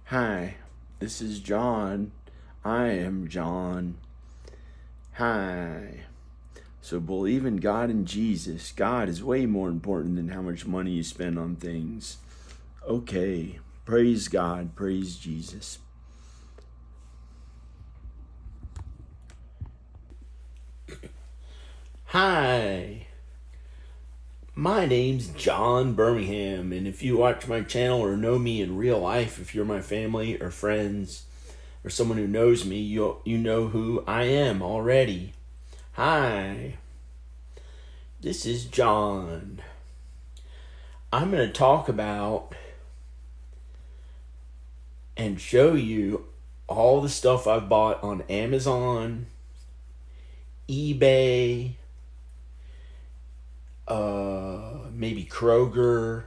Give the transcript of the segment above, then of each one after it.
Hi, this is John. I am John. Hi. So believe in God and Jesus. God is way more important than how much money you spend on things. Okay. Praise God. Praise Jesus. Hi. My name's John Birmingham, and if you watch my channel or know me in real life, if you're my family or friends or someone who knows me, you know who I am already. Hi. This is John. I'm going to talk about and show you all the stuff I've bought on Amazon, eBay, maybe Kroger,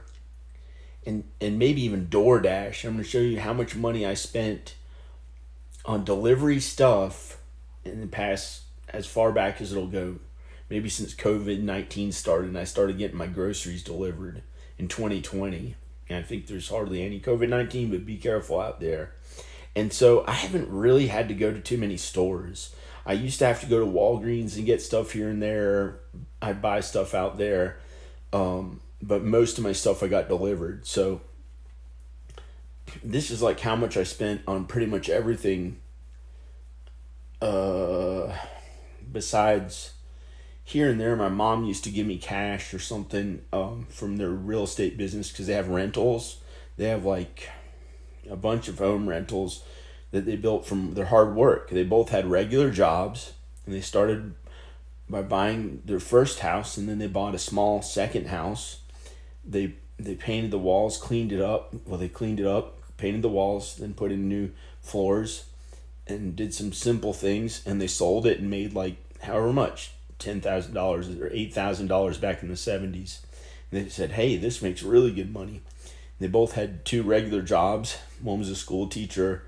and maybe even DoorDash. I'm going to show you how much money I spent on delivery stuff in the past, as far back as it'll go. Maybe since COVID-19 started and I started getting my groceries delivered in 2020. And I think there's hardly any COVID-19, but be careful out there. And so I haven't really had to go to too many stores. I used to have to go to Walgreens and get stuff here and there. I'd buy stuff out there. But most of my stuff I got delivered. So this is like how much I spent on pretty much everything. Besides here and there, my mom used to give me cash or something from their real estate business because they have rentals. They have like a bunch of home rentals that they built from their hard work. They both had regular jobs, and they started by buying their first house, and then they bought a small second house. They painted the walls, cleaned it up. Well, they cleaned it up, painted the walls, then put in new floors, and did some simple things. And they sold it and made like however much, $10,000 or $8,000 back in the 70s. And they said, "Hey, this makes really good money." They both had two regular jobs. One was a school teacher.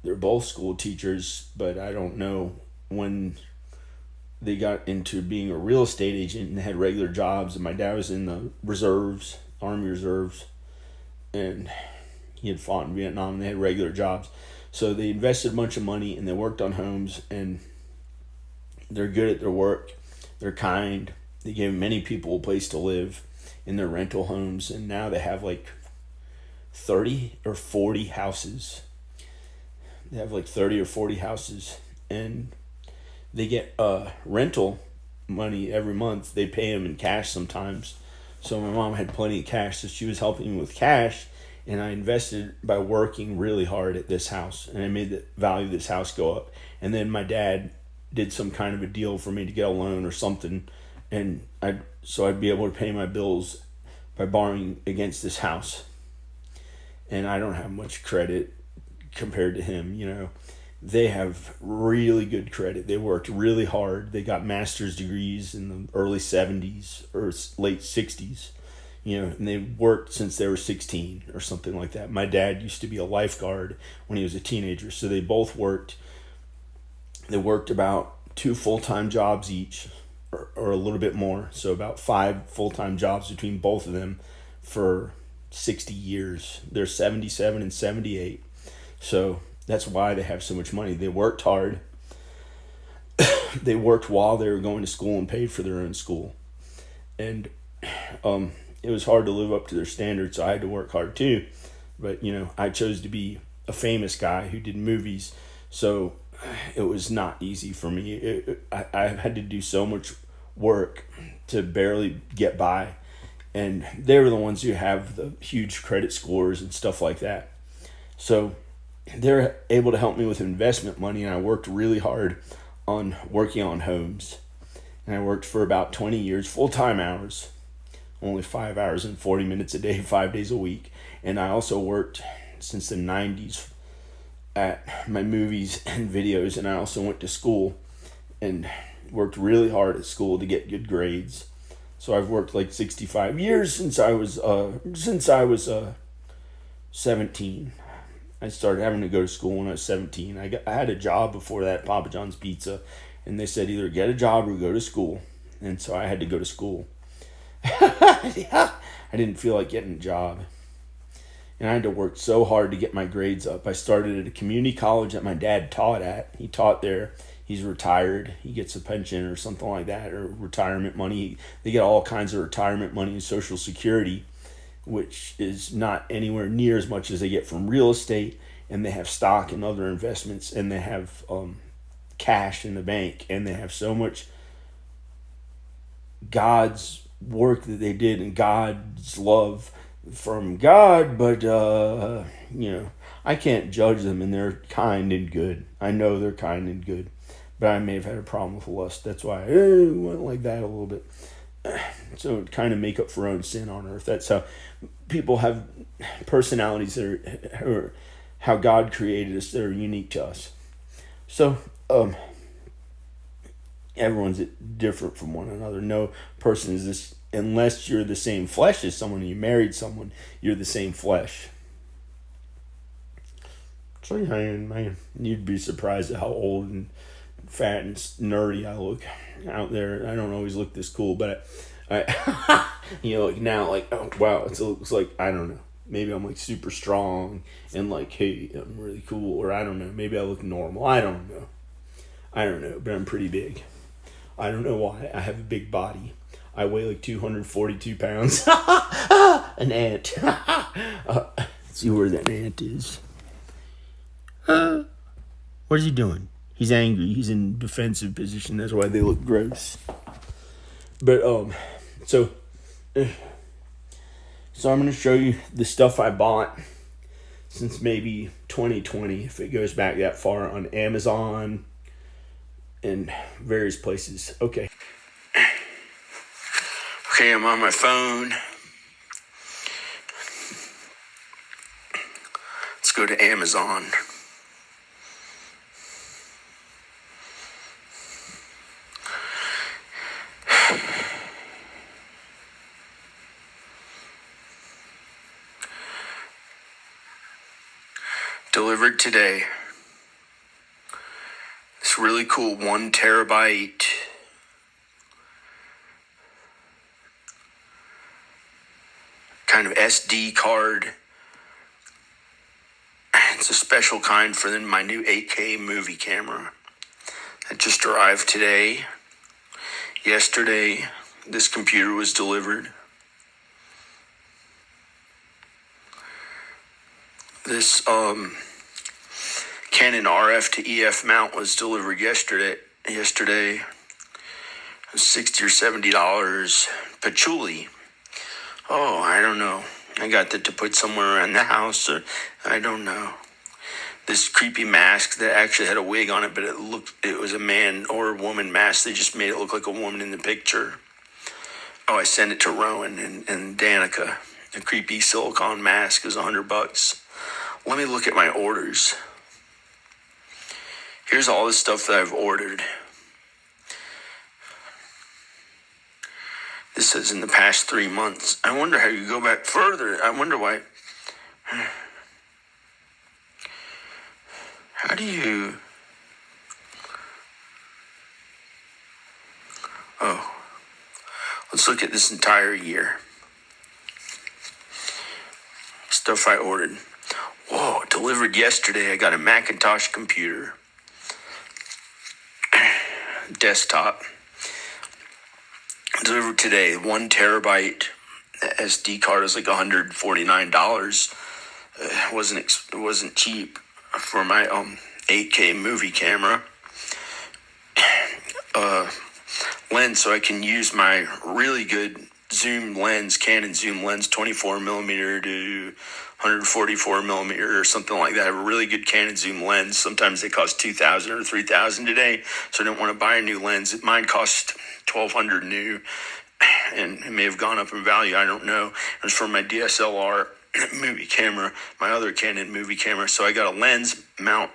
They're both school teachers, but I don't know when they got into being a real estate agent and had regular jobs. And my dad was in the reserves, Army Reserves, and he had fought in Vietnam, and they had regular jobs. So they invested a bunch of money and they worked on homes, and they're good at their work. They're kind. They gave many people a place to live in their rental homes, and now they have like 30 or 40 houses. They have like 30 or 40 houses, and they get rental money every month. They pay them in cash sometimes. So my mom had plenty of cash, so she was helping me with cash, and I invested by working really hard at this house, and I made the value of this house go up. And then my dad did some kind of a deal for me to get a loan or something, and I'd be able to pay my bills by borrowing against this house. And I don't have much credit compared to him. They have really good credit. They worked really hard. They got master's degrees in the early 70s or late 60s, and they worked since they were 16 or something like that. My dad used to be a lifeguard when he was a teenager, so they both worked. They worked about 2 full-time jobs each, or a little bit more, so about 5 full-time jobs between both of them for 60 years. They're 77 and 78. So that's why they have so much money. They worked hard. They worked while they were going to school and paid for their own school. And it was hard to live up to their standards, so I had to work hard too. But, I chose to be a famous guy who did movies, so it was not easy for me. I had to do so much work to barely get by. And they were the ones who have the huge credit scores and stuff like that. So they're able to help me with investment money, and I worked really hard on working on homes. And I worked for about 20 years, full-time hours, only 5 hours and 40 minutes a day, 5 days a week. And I also worked since the 90s at my movies and videos, and I also went to school and worked really hard at school to get good grades. So I've worked like 65 years since I was 17. I started having to go to school when I was 17. I had a job before that, Papa John's Pizza, and they said either get a job or go to school. And so I had to go to school. I didn't feel like getting a job. and I had to work so hard to get my grades up. I started at a community college that my dad taught at. He taught there. He's retired. He gets a pension or something like that, or retirement money. They get all kinds of retirement money and Social Security, which is not anywhere near as much as they get from real estate. And they have stock and other investments, and they have cash in the bank, and they have so much God's work that they did and God's love from God. But I can't judge them, and they're kind and good. I know they're kind and good, but I may have had a problem with lust. That's why I went like that a little bit. So kind of make up for own sin on earth. That's how people have personalities that are how God created us that are unique to us. So everyone's different from one another. No person is this, unless you're the same flesh as someone and you married someone, you're the same flesh. So man, you'd be surprised at how old and fat and nerdy I look out there. I don't always look this cool, but I like now, like, oh wow, it looks like, I don't know, maybe I'm like super strong and like, hey, I'm really cool, or I don't know, maybe I look normal. I don't know, but I'm pretty big. I don't know why. I have a big body. I weigh like 242 pounds. An ant. See where that ant is. What is he doing? He's angry. He's in defensive position. That's why they look gross. But so I'm going to show you the stuff I bought since maybe 2020, if it goes back that far, on Amazon and various places. Okay, I'm on my phone. Let's go to Amazon. Delivered today. This really cool 1 terabyte kind of SD card. It's a special kind for my new 8K movie camera. It just arrived today. Yesterday, this computer was delivered. This Canon RF to EF mount was delivered yesterday. It was $60 or $70. Patchouli. Oh, I don't know. I got that to put somewhere around the house, or I don't know. This creepy mask that actually had a wig on it, but it was a man or a woman mask. They just made it look like a woman in the picture. Oh, I sent it to Rowan and Danica. A creepy silicone mask is $100. Let me look at my orders. Here's all the stuff that I've ordered. This says in the past 3 months. I wonder how you go back further. I wonder why. How do you... Oh. Let's look at this entire year. Stuff I ordered. Whoa, delivered yesterday. I got a Macintosh computer. Desktop. Delivered today. 1 terabyte SD card is like $149. It wasn't cheap for my 8K movie camera. Lens, so I can use my really good zoom lens, Canon zoom lens, 24 millimeter to 144 millimeter or something like that. I have a really good Canon zoom lens. Sometimes they cost $2,000 or $3,000 today, so I don't want to buy a new lens. Mine cost $1,200 new, and it may have gone up in value. I don't know. It was for my DSLR movie camera, my other Canon movie camera. So I got a lens mount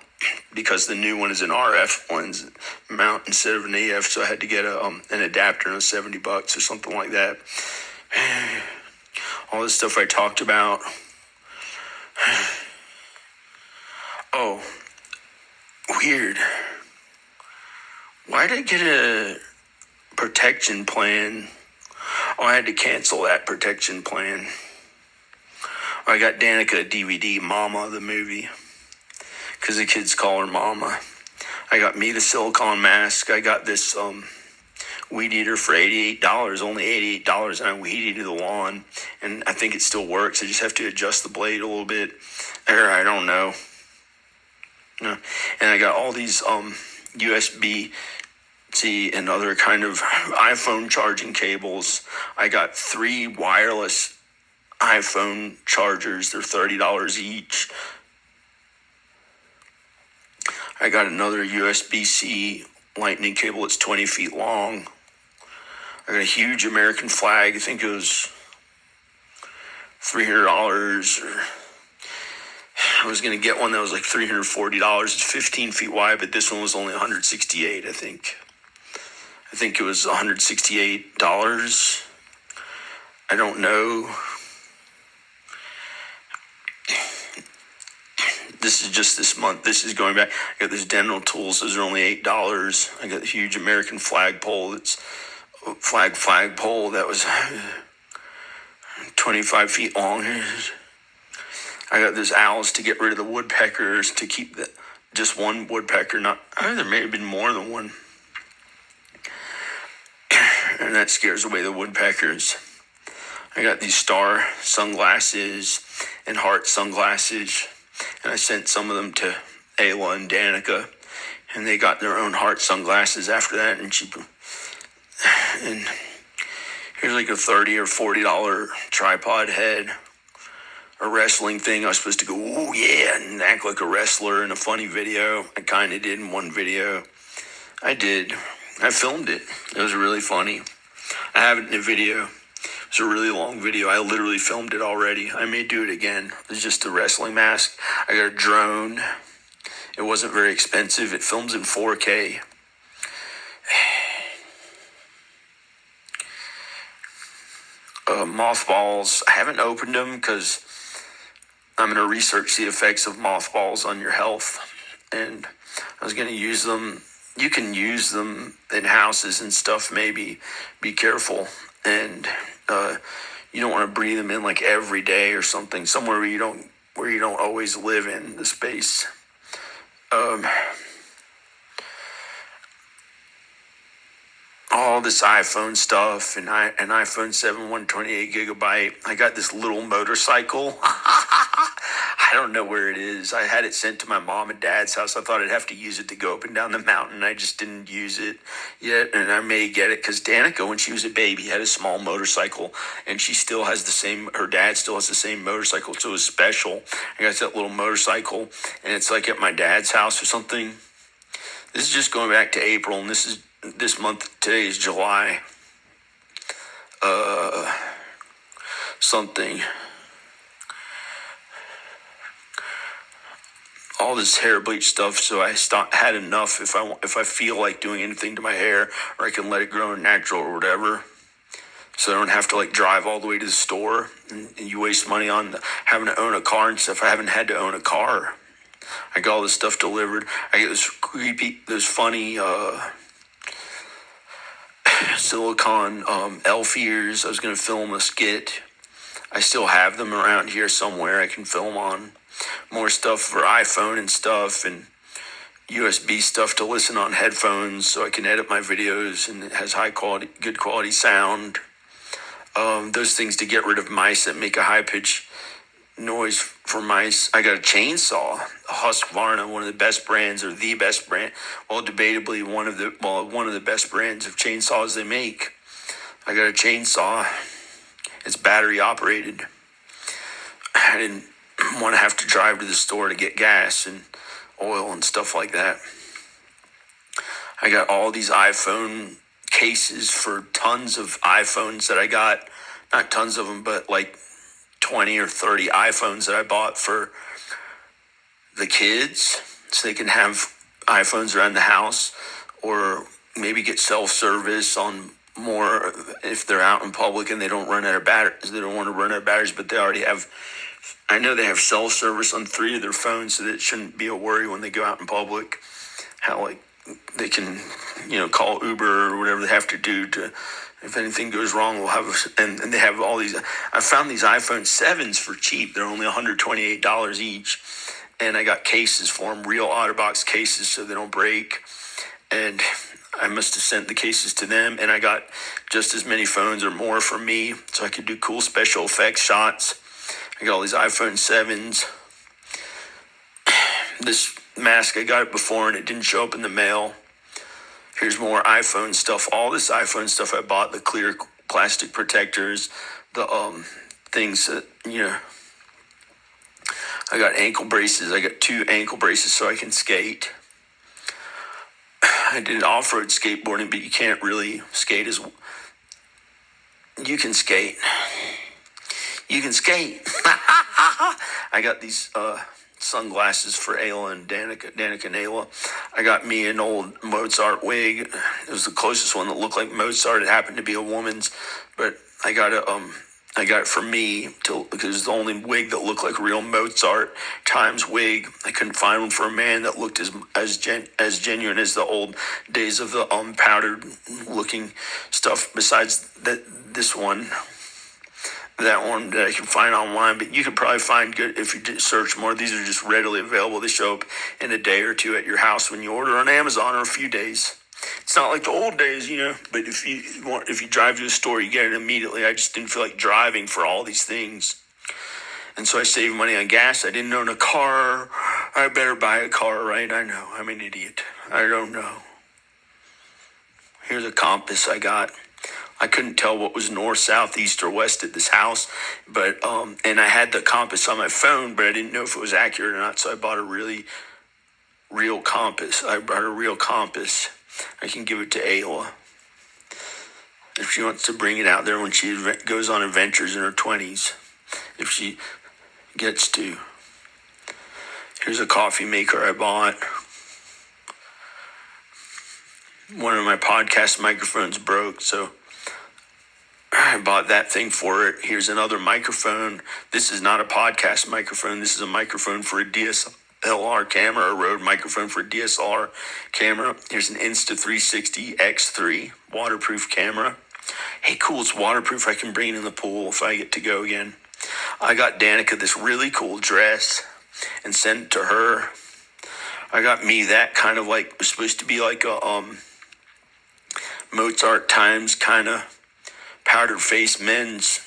because the new one is an RF lens mount instead of an EF. So I had to get an adapter, and it was $70 or something like that. All this stuff I talked about. Oh, weird. Why did I get a protection plan? Oh, I had to cancel that protection plan. I got Danica a DVD, Mama, the movie, because the kids call her Mama. I got me the silicone mask. I got this weed eater for $88, only $88, and I weed eated the lawn, and I think it still works. I just have to adjust the blade a little bit, or I don't know. No. And I got all these USB-C and other kind of iPhone charging cables. I got 3 wireless iPhone chargers. They're $30 each. I got another USB-C lightning cable that's 20 feet long. I got a huge American flag. I think it was $300, or I was going to get one that was like $340. It's 15 feet wide, but this one was only $168, I think. I think it was $168. I don't know. This is just this month. This is going back. I got this Dental Tools. Those are only $8. I got the huge American flagpole. It's a flagpole that was 25 feet long. I got this owls to get rid of the woodpeckers, to keep just one woodpecker. Not, there may have been more than one. And that scares away the woodpeckers. I got these star sunglasses and heart sunglasses, and I sent some of them to Ayla and Danica, and they got their own heart sunglasses after that. And here's like a $30 or $40 tripod head, a wrestling thing. I was supposed to go, oh yeah, and act like a wrestler in a funny video. I kind of did in one video. I did. I filmed it. It was really funny. I have it in a video. It's a really long video. I literally filmed it already. I may do it again. It's just a wrestling mask. I got a drone. It wasn't very expensive. It films in 4K. Mothballs. I haven't opened them because I'm going to research the effects of mothballs on your health. And I was going to use them. You can use them in houses and stuff, maybe. Be careful. And you don't want to breathe them in like every day or something, somewhere where you don't always live in the space. All this iPhone stuff, and an iPhone 7 128 gigabyte. I got this little motorcycle. I don't know where it is. I had it sent to my mom and dad's house. I thought I'd have to use it to go up and down the mountain. I just didn't use it yet, and I may get it because Danica, when she was a baby, had a small motorcycle, and she still has the same, her dad still has the same motorcycle, so it was special. I got that little motorcycle, and it's like at my dad's house or something. This is just going back to April, and this month, today is July. Something. All this hair bleach stuff, so I had enough. If I feel like doing anything to my hair, or I can let it grow natural or whatever, so I don't have to like drive all the way to the store, and you waste money on having to own a car and stuff. I haven't had to own a car. I got all this stuff delivered. I get those funny silicone elf ears. I was going to film a skit. I still have them around here somewhere I can film on. More stuff for iPhone and stuff, and USB stuff to listen on headphones so I can edit my videos, and it has good quality sound. Those things to get rid of mice that make a high-pitched noise for mice. I got a chainsaw, a Husqvarna, one of the best brands, or the best brand. Well, debatably one of the best brands of chainsaws they make. I got a chainsaw. It's battery operated. I didn't want to have to drive to the store to get gas and oil and stuff like that. I got all these iPhone cases for tons of iPhones that I got. Not tons of them, but like 20 or 30 iPhones that I bought for the kids, so they can have iPhones around the house, or maybe get self-service on more if they're out in public and they don't run out of batteries. They don't want to run out of batteries, but they already have. I know they have self-service on 3 of their phones, so that it shouldn't be a worry when they go out in public. How like they can, call Uber or whatever they have to do to, if anything goes wrong, we'll have, and they have all these, I found these iPhone 7s for cheap. They're only $128 each. And I got cases for them, real OtterBox cases, so they don't break. And I must have sent the cases to them, and I got just as many phones or more for me, so I could do cool special effects shots. I got all these iPhone 7s. This mask, I got it before, and it didn't show up in the mail. Here's more iPhone stuff. All this iPhone stuff I bought, the clear plastic protectors, the things that, I got ankle braces. I got 2 ankle braces so I can skate. I did off-road skateboarding, but you can't really skate as... You can skate. You can skate. I got these sunglasses for Ayla and Danica and Ayla. I got me an old Mozart wig. It was the closest one that looked like Mozart. It happened to be a woman's, but I got it for me because it was the only wig that looked like real Mozart times wig. I couldn't find one for a man that looked as genuine as the old days of the powdered looking stuff. Besides this one. That one that I can find online, but you could probably find good if you search more. These are just readily available. They show up in a day or two at your house when you order on Amazon, or a few days. It's not like the old days, but if you drive to a store, you get it immediately. I just didn't feel like driving for all these things. And so I saved money on gas. I didn't own a car. I better buy a car, right? I know. I'm an idiot. I don't know. Here's a compass I got. I couldn't tell what was north, south, east, or west at this house, but and I had the compass on my phone, but I didn't know if it was accurate or not, so I bought a real compass. I bought a real compass. I can give it to Ayla if she wants to bring it out there when she goes on adventures in her 20s, if she gets to. Here's a coffee maker I bought. One of my podcast microphones broke, so I bought that thing for it. Here's another microphone. This is not a podcast microphone. This is a microphone for a DSLR camera, a Rode microphone for a DSLR camera. Here's an Insta360 X3 waterproof camera. Hey, cool, it's waterproof. I can bring it in the pool if I get to go again. I got Danica this really cool dress and sent it to her. I got me that kind of like, it was supposed to be like a Mozart times kind of powdered face men's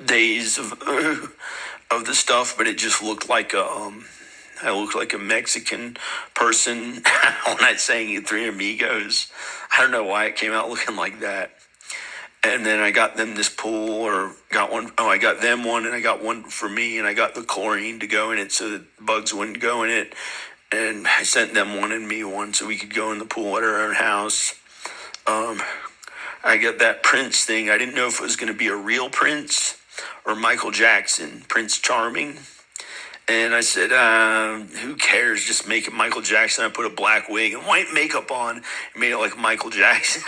days of the stuff, but it just looked like I looked like a Mexican person when I sang Three Amigos. I don't know why it came out looking like that. And then I got them this pool, or got one. Oh, I got them one, and I got one for me, and I got the chlorine to go in it so that bugs wouldn't go in it. And I sent them one and me one so we could go in the pool at our own house. I got that Prince thing. I didn't know if it was going to be a real Prince or Michael Jackson, Prince Charming. And I said, who cares? Just make it Michael Jackson. I put a black wig and white makeup on and made it like Michael Jackson.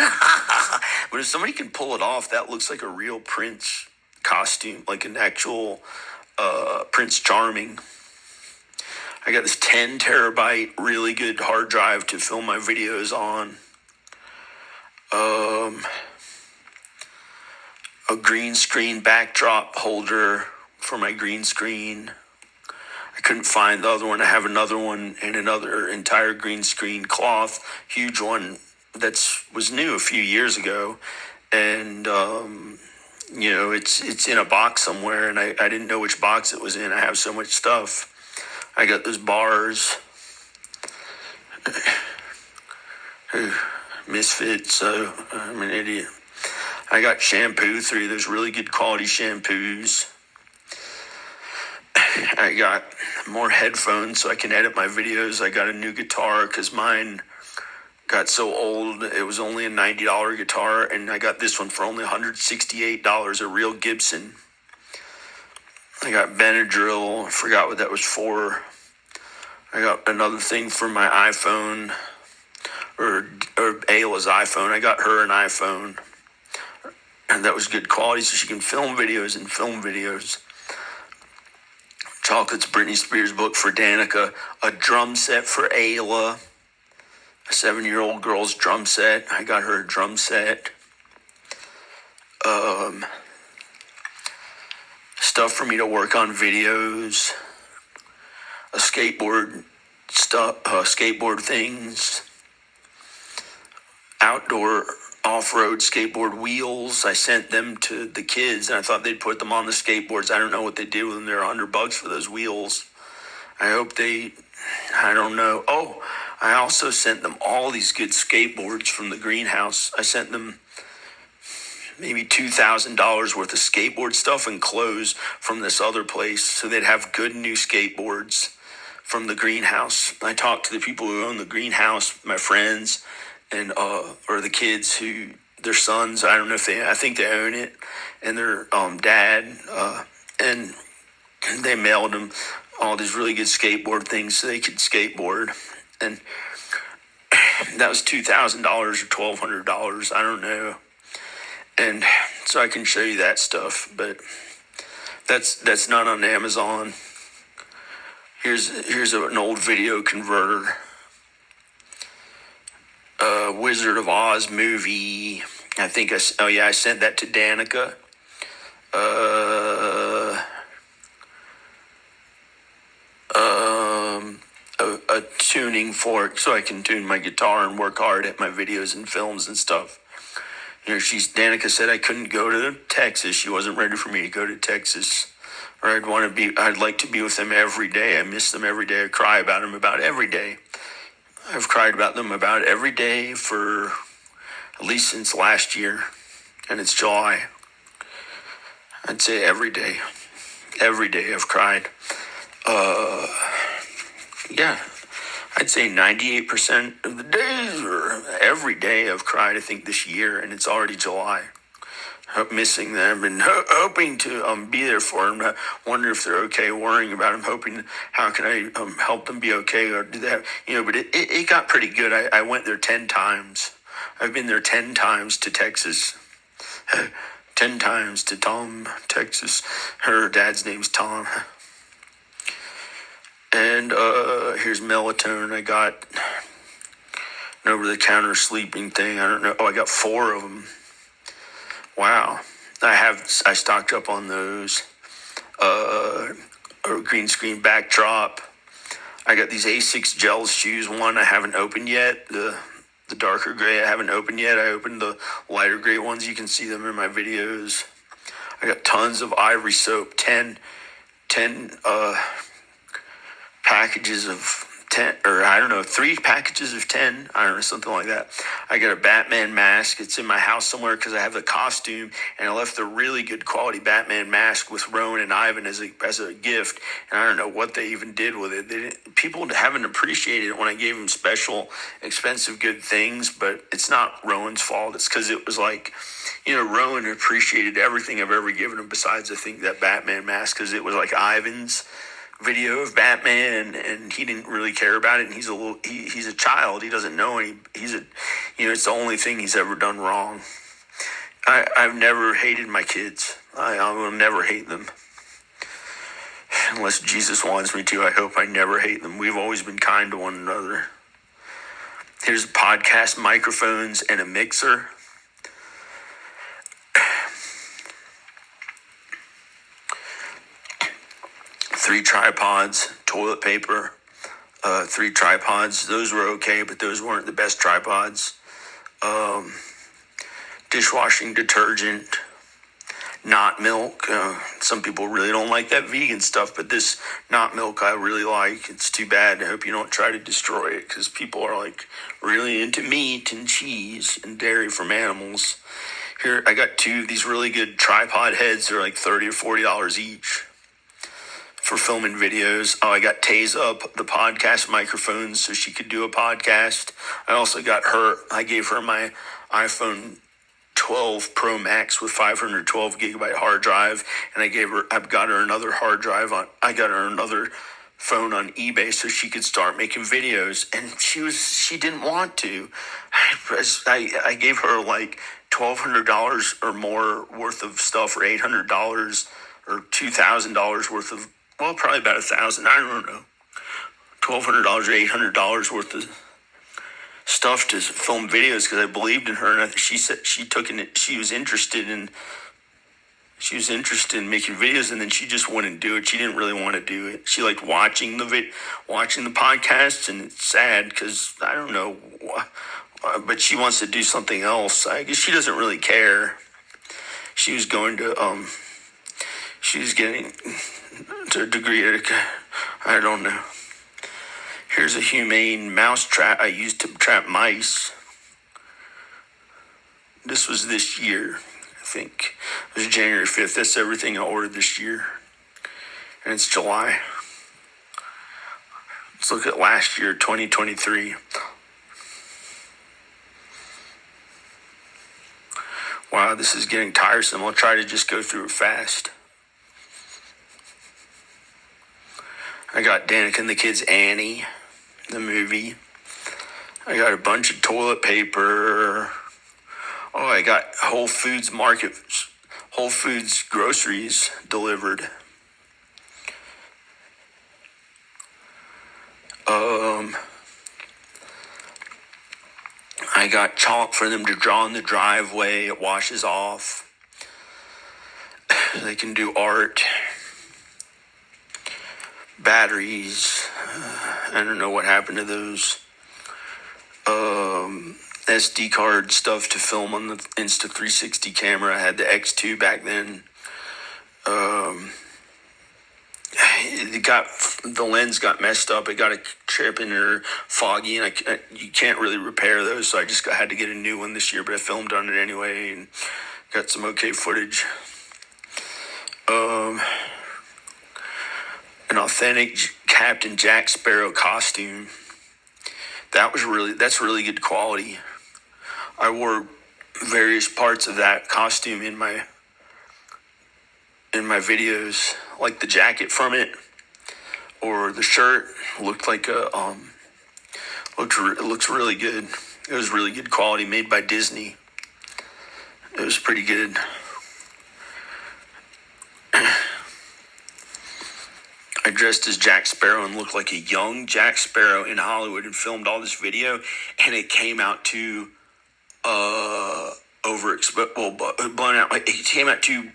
But if somebody can pull it off, that looks like a real Prince costume, like an actual Prince Charming. I got this 10 terabyte really good hard drive to film my videos on. A green screen backdrop holder for my green screen. I couldn't find the other one. I have another one and another entire green screen cloth, huge one was new a few years ago, and it's in a box somewhere, and I didn't know which box it was in. I have so much stuff. I got those bars. Misfits, so I'm an idiot. I got shampoo, 3 of those really good quality shampoos. I got more headphones so I can edit my videos. I got a new guitar because mine got so old. It was only a $90 guitar, and I got this one for only $168, a real Gibson. I got Benadryl. I forgot what that was for. I got another thing for my iPhone, or Ayla's iPhone. I got her an iPhone, and that was good quality, so she can film videos. Chocolate's Britney Spears book for Danica, a drum set for Ayla, a 7-year-old girl's drum set. I got her a drum set. Stuff for me to work on videos. A skateboard stuff, skateboard things. Outdoor off-road skateboard wheels. I sent them to the kids, and I thought they'd put them on the skateboards. I don't know what they did with them. They're $100 for those wheels. I hope I don't know. Oh, I also sent them all these good skateboards from the greenhouse. I sent them maybe $2,000 worth of skateboard stuff and clothes from this other place, so they'd have good new skateboards from the greenhouse. I talked to the people who own the greenhouse, my friends, and or the kids who their sons. I don't know if I think they own it, and their dad, and they mailed them all these really good skateboard things so they could skateboard, and that was $2,000 or $1,200. I don't know, and so I can show you that stuff, but that's not on Amazon. Here's an old video converter. Wizard of Oz movie. I sent that to Danica. A tuning fork so I can tune my guitar and work hard at my videos and films and stuff. Danica said I couldn't go to Texas. She wasn't ready for me to go to Texas. Or I'd like to be with them every day. I miss them every day. I cry about them about every day. I've cried about them about every day for at least since last year. And it's July. I'd say every day. Every day I've cried. Yeah. I'd say 98% of the days or every day I've cried, I think, this year, and it's already July. Missing them and hoping to be there for them. I wonder if they're okay, worrying about them, hoping how can I help them be okay or do that, but it got pretty good. I went there 10 times. I've been there 10 times to Texas. 10 times to Tom, Texas. Her dad's name's Tom. And here's melatonin. I got an over-the-counter sleeping thing. I don't know. Oh, I got 4 of them. Wow. I stocked up on those. A green screen backdrop. I got these Asics Gels shoes. One I haven't opened yet. The darker gray I haven't opened yet. I opened the lighter gray ones. You can see them in my videos. I got tons of Ivory soap. 10 packages of 10, or I don't know, 3 packages of 10, I don't know, something like that. I got a Batman mask. It's in my house somewhere because I have the costume, and I left the really good quality Batman mask with Rowan and Ivan as a gift, and I don't know what they even did with it. People haven't appreciated it when I gave them special, expensive, good things, but it's not Rowan's fault. It's because it was like, Rowan appreciated everything I've ever given him besides, I think, that Batman mask, because it was like Ivan's video of Batman, and he didn't really care about it, and he's a child. He doesn't know it's the only thing he's ever done wrong. I've never hated my kids. I will never hate them. Unless Jesus wants me to, I hope I never hate them. We've always been kind to one another. Here's podcast microphones and a mixer. Three tripods, toilet paper, 3 tripods. Those were okay, but those weren't the best tripods. Dishwashing detergent, Not milk. Some people really don't like that vegan stuff, but this not milk I really like. It's too bad. I hope you don't try to destroy it, because people are like really into meat and cheese and dairy from animals. Here, I got 2 of these really good tripod heads. They're like $30 or $40 each for filming videos. Oh, I got Taze up the podcast microphones so she could do a podcast. I also I gave her my iPhone 12 Pro Max with 512 gigabyte hard drive, and I've got her another hard drive I got her another phone on eBay so she could start making videos, and she didn't want to. I gave her like $1,200 or more worth of stuff, or $800 or $2,000 worth of, well, probably about $1,000, I don't know, $1,200 or $800 worth of stuff to film videos because I believed in her, and she said she was interested in making videos, and then she just wouldn't do it. She didn't really want to do it. She liked watching the podcasts, and it's sad because I don't know, but she wants to do something else. I guess she doesn't really care. She was going to she was getting to a degree at I don't know. Here's a humane mouse trap I used to trap mice. This was this year, I think. It was January 5th. That's everything I ordered this year. And it's July. Let's look at last year, 2023. Wow, this is getting tiresome. I'll try to just go through it fast. I got Danica and the Kids Annie, the movie. I got a bunch of toilet paper. Oh, I got Whole Foods groceries delivered. I got chalk for them to draw in the driveway. It washes off. They can do art. Batteries. I don't know what happened to those. SD card stuff to film on the Insta360 camera. I had the X2 back then. The lens got messed up. It got a chip in there, foggy, and you can't really repair those. So I just had to get a new one this year. But I filmed on it anyway and got some okay footage. An authentic Captain Jack Sparrow costume. That's really good quality. I wore various parts of that costume in my videos, like the jacket from it or the shirt looked like looks really good. It was really good quality, made by Disney. It was pretty good. I dressed as Jack Sparrow and looked like a young Jack Sparrow in Hollywood and filmed all this video, and it came out too blown out. It came out too.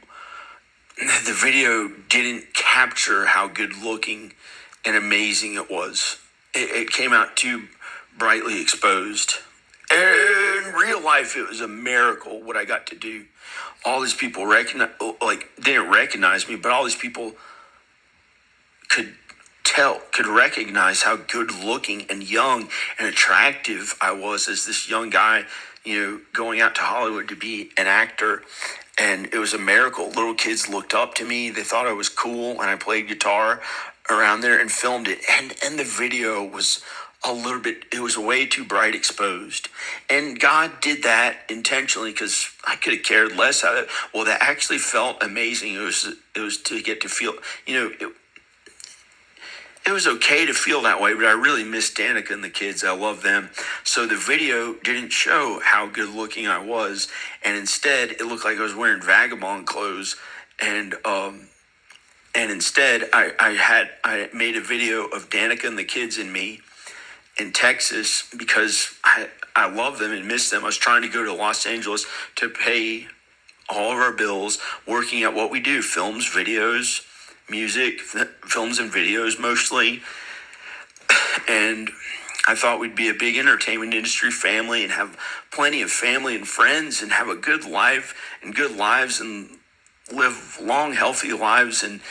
The video didn't capture how good looking and amazing it was. It came out too brightly exposed. In real life, it was a miracle what I got to do. All these people didn't recognize me, but all these people could recognize how good looking and young and attractive I was as this young guy, going out to Hollywood to be an actor. And it was a miracle. Little kids looked up to me. They thought I was cool, and I played guitar around there and filmed it. And the video was it was way too bright exposed. And God did that intentionally because I could have cared less how that. Well, that actually felt amazing. It was to get to feel, it was okay to feel that way, but I really miss Danica and the kids. I love them. So the video didn't show how good looking I was, and instead it looked like I was wearing vagabond clothes. And instead I made a video of Danica and the kids and me in Texas because I love them and miss them. I was trying to go to Los Angeles to pay all of our bills, working at what we do: films, videos, music, films and videos mostly. And I thought we'd be a big entertainment industry family and have plenty of family and friends and have a good life and good lives and live long, healthy lives and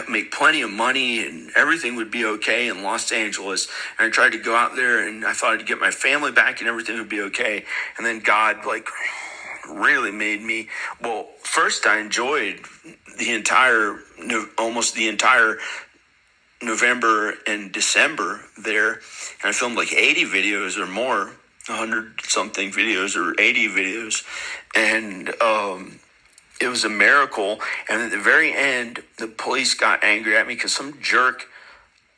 make plenty of money, and everything would be okay in Los Angeles. And I tried to go out there and I thought I'd get my family back and everything would be okay. And then God really made me, first I enjoyed almost the entire November and December there. And I filmed 80 videos or more, 100 something videos or 80 videos. And, it was a miracle. And at the very end, the police got angry at me because some jerk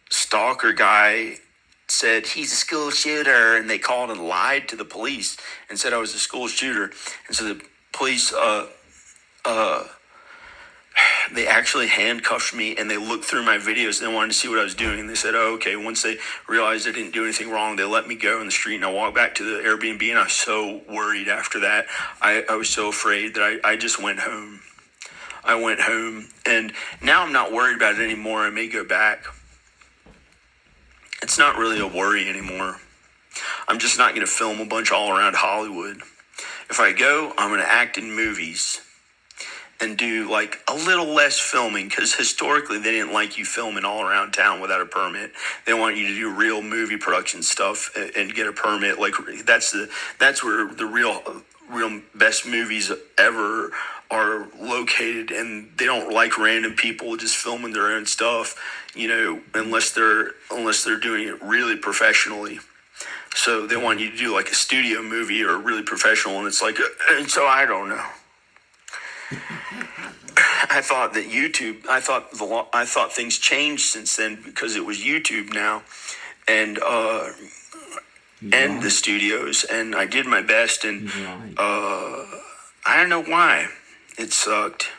stalker guy said he's a school shooter, and they called and lied to the police and said I was a school shooter. And so the police they actually handcuffed me and they looked through my videos and they wanted to see what I was doing. And they said, oh, okay. Once they realized I didn't do anything wrong, they let me go in the street, and I walked back to the Airbnb, and I was so worried after that. I was so afraid that I just went home. I went home, and now I'm not worried about it anymore. I may go back. It's not really a worry anymore. I'm just not going to film a bunch all around Hollywood. If I go, I'm going to act in movies and do like a little less filming, because historically they didn't like you filming all around town without a permit. They want you to do real movie production stuff and get a permit. Like that's where the real best movies ever are located, and they don't like random people just filming their own stuff, unless they're doing it really professionally. So they want you to do like a studio movie or really professional, and it's like, and so I don't know. I thought that YouTube, I thought things changed since then, because it was YouTube now, and the studios, and I did my best, and I don't know why it sucked,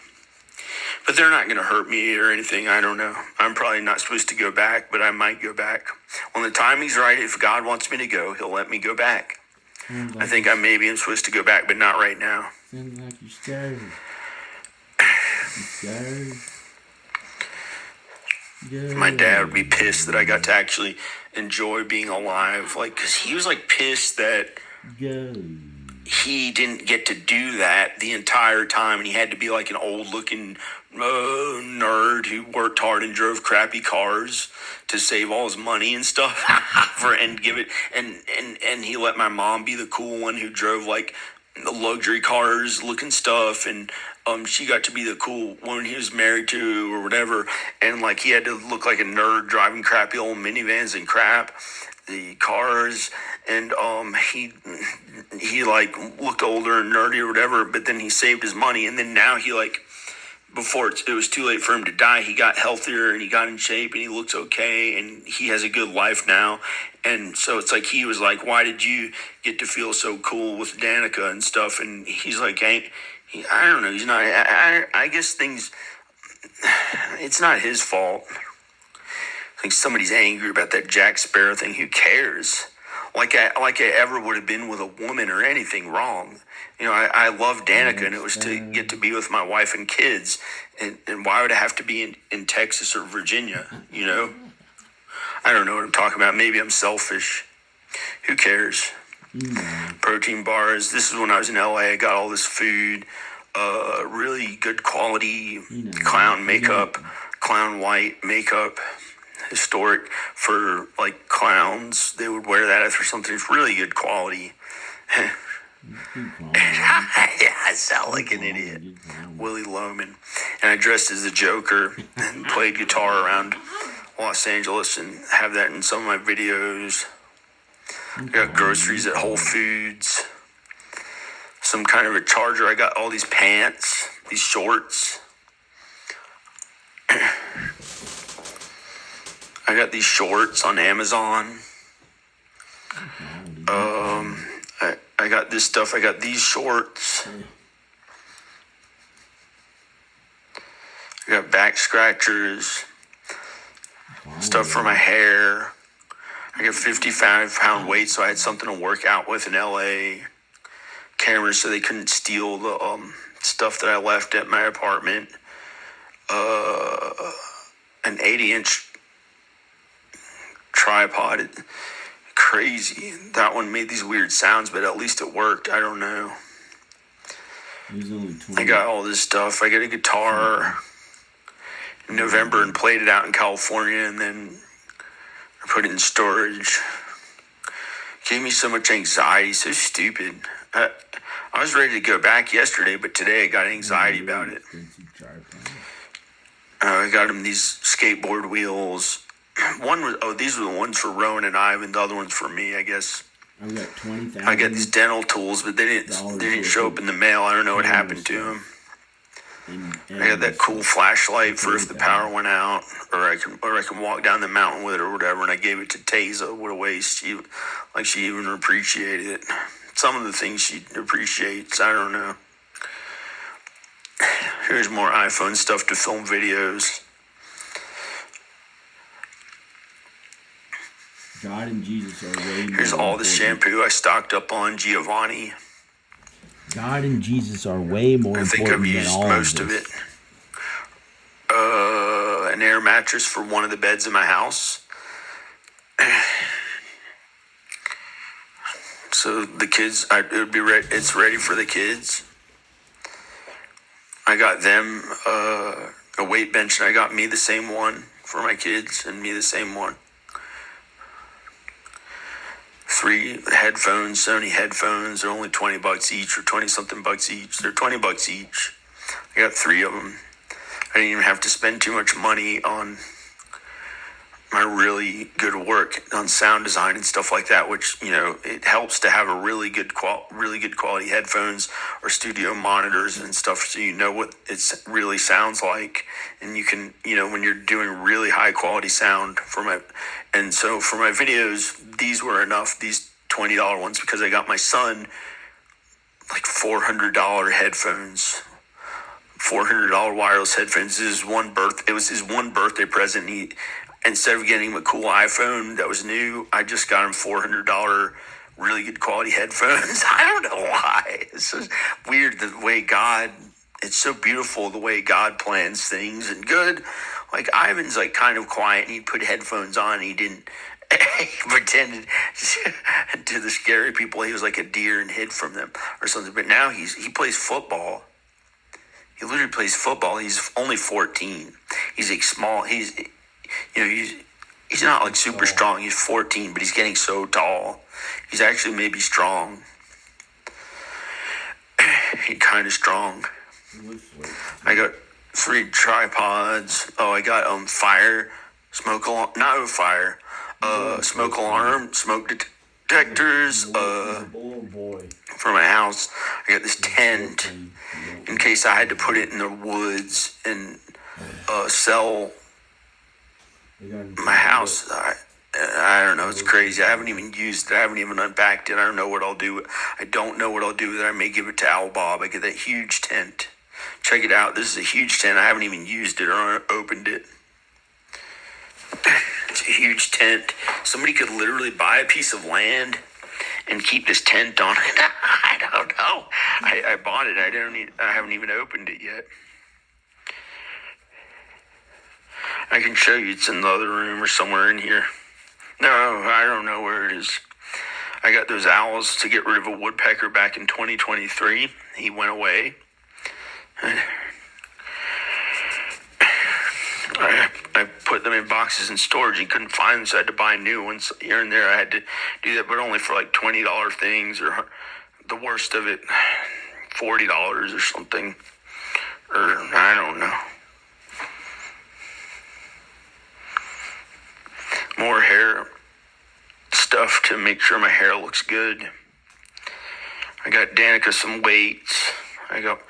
but they're not going to hurt me or anything. I don't know. I'm probably not supposed to go back, but I might go back when the timing's right. If God wants me to go, He'll let me go back. I think I maybe am supposed to go back, but not right now. Sounds like you're scared. My dad would be pissed that I got to actually enjoy being alive, like, because he was like pissed that he didn't get to do that the entire time, and he had to be like an old looking nerd who worked hard and drove crappy cars to save all his money and stuff and give it, and he let my mom be the cool one who drove like the luxury cars looking stuff, and she got to be the cool woman he was married to or whatever, and like he had to look like a nerd driving crappy old minivans and crap the cars, and he like looked older and nerdy or whatever, but then he saved his money, and then now he like, before it was too late for him to die, he got healthier and he got in shape and he looks okay and he has a good life now. And so it's like he was like, why did you get to feel so cool with Danica and stuff? And he's like, I don't know, he's not, I guess things, it's not his fault. I think somebody's angry about that Jack Sparrow thing. Who cares? Like I ever would have been with a woman or anything wrong. I love Danica, and it was to get to be with my wife and kids. And why would I have to be in Texas or Virginia? I don't know what I'm talking about. Maybe I'm selfish. Who cares? Protein bars. This is when I was in LA. I got all this food, really good quality clown makeup, clown white makeup. Historic for like clowns. They would wear that for something. It's really good quality. Yeah, I sound like an idiot. Willie Loman. And I dressed as the Joker and played guitar around Los Angeles and have that in some of my videos. I got groceries at Whole Foods. Some kind of a charger. I got all these pants, these shorts. I got these shorts on Amazon. I got this stuff. I got these shorts. I got back scratchers. Stuff for my hair. I got 55-pound weight, so I had something to work out with in LA. Cameras so they couldn't steal the stuff that I left at my apartment. An 80-inch tripod. Crazy. That one made these weird sounds, but at least it worked. I don't know. I got all this stuff. I got a guitar in November and played it out in California, and then I put it in storage. Gave me so much anxiety. So stupid. I was ready to go back yesterday, but today I got anxiety about it. I got him these skateboard wheels. These were the ones for Rowan and Ivan. The other one's for me, I guess. I got 20,000. I got these dental tools, but they didn't show up in the mail. I don't know what happened to them. I got that cool flashlight for if the power went out, or I can walk down the mountain with it or whatever. And I gave it to Taza. What a waste! She even appreciated it. Some of the things she appreciates, I don't know. Here's more iPhone stuff to film videos. God and Jesus are way more Here's all the important. shampoo I stocked up on Giovanni. God and Jesus are way more I think I've important than used all most of of this. it. An air mattress for one of the beds in my house. So the kids, it would be ready. It's ready for the kids. I got them a weight bench, and I got me the same one for my kids, and me the same one. 3 headphones, Sony headphones. They're only $20 each, or 20 something bucks each. They're $20 each. I got 3 of them. I didn't even have to spend too much money on my really good work on sound design and stuff like that, which, it helps to have a really good quality headphones or studio monitors and stuff, so you know what it really sounds like, and you can, when you're doing really high quality sound for my videos, these were enough, these $20 ones, because I got my son like $400 headphones. $400 wireless headphones. It was his one birthday present. Instead of getting him a cool iPhone that was new, I just got him $400 really good quality headphones. I don't know why. It's so weird the way it's so beautiful the way God plans things, and good. Like Ivan's like kind of quiet, and he'd put headphones on, and he didn't he pretended to the scary people he was like a deer and hid from them or something. But now he plays football. He literally plays football. He's only 14. He's like small. He's not like super strong. He's 14, but he's getting so tall. He's actually maybe strong. He's kind of strong. I got 3 tripods. Oh, I got smoke alarm, smoke detectors. For my house, I got this tent in case I had to put it in the woods and sell my house. I don't know. It's crazy. I haven't even used it. I haven't even unpacked it. I don't know what I'll do. I don't know what I'll do with it. I may give it to Al Bob. I get that huge tent. Check it out. This is a huge tent. I haven't even used it or opened it. It's a huge tent. Somebody could literally buy a piece of land and keep this tent on it. I don't know. I bought it. I haven't even opened it yet. I can show you. It's in the other room or somewhere in here. No, I don't know where it is. I got those owls to get rid of a woodpecker back in 2023. He went away. I put them in boxes in storage and couldn't find them, so I had to buy new ones here and there. I had to do that, but only for like $20 things, or the worst of it, $40 or something. Or I don't know. More hair stuff to make sure my hair looks good. I got Danica some weights. I got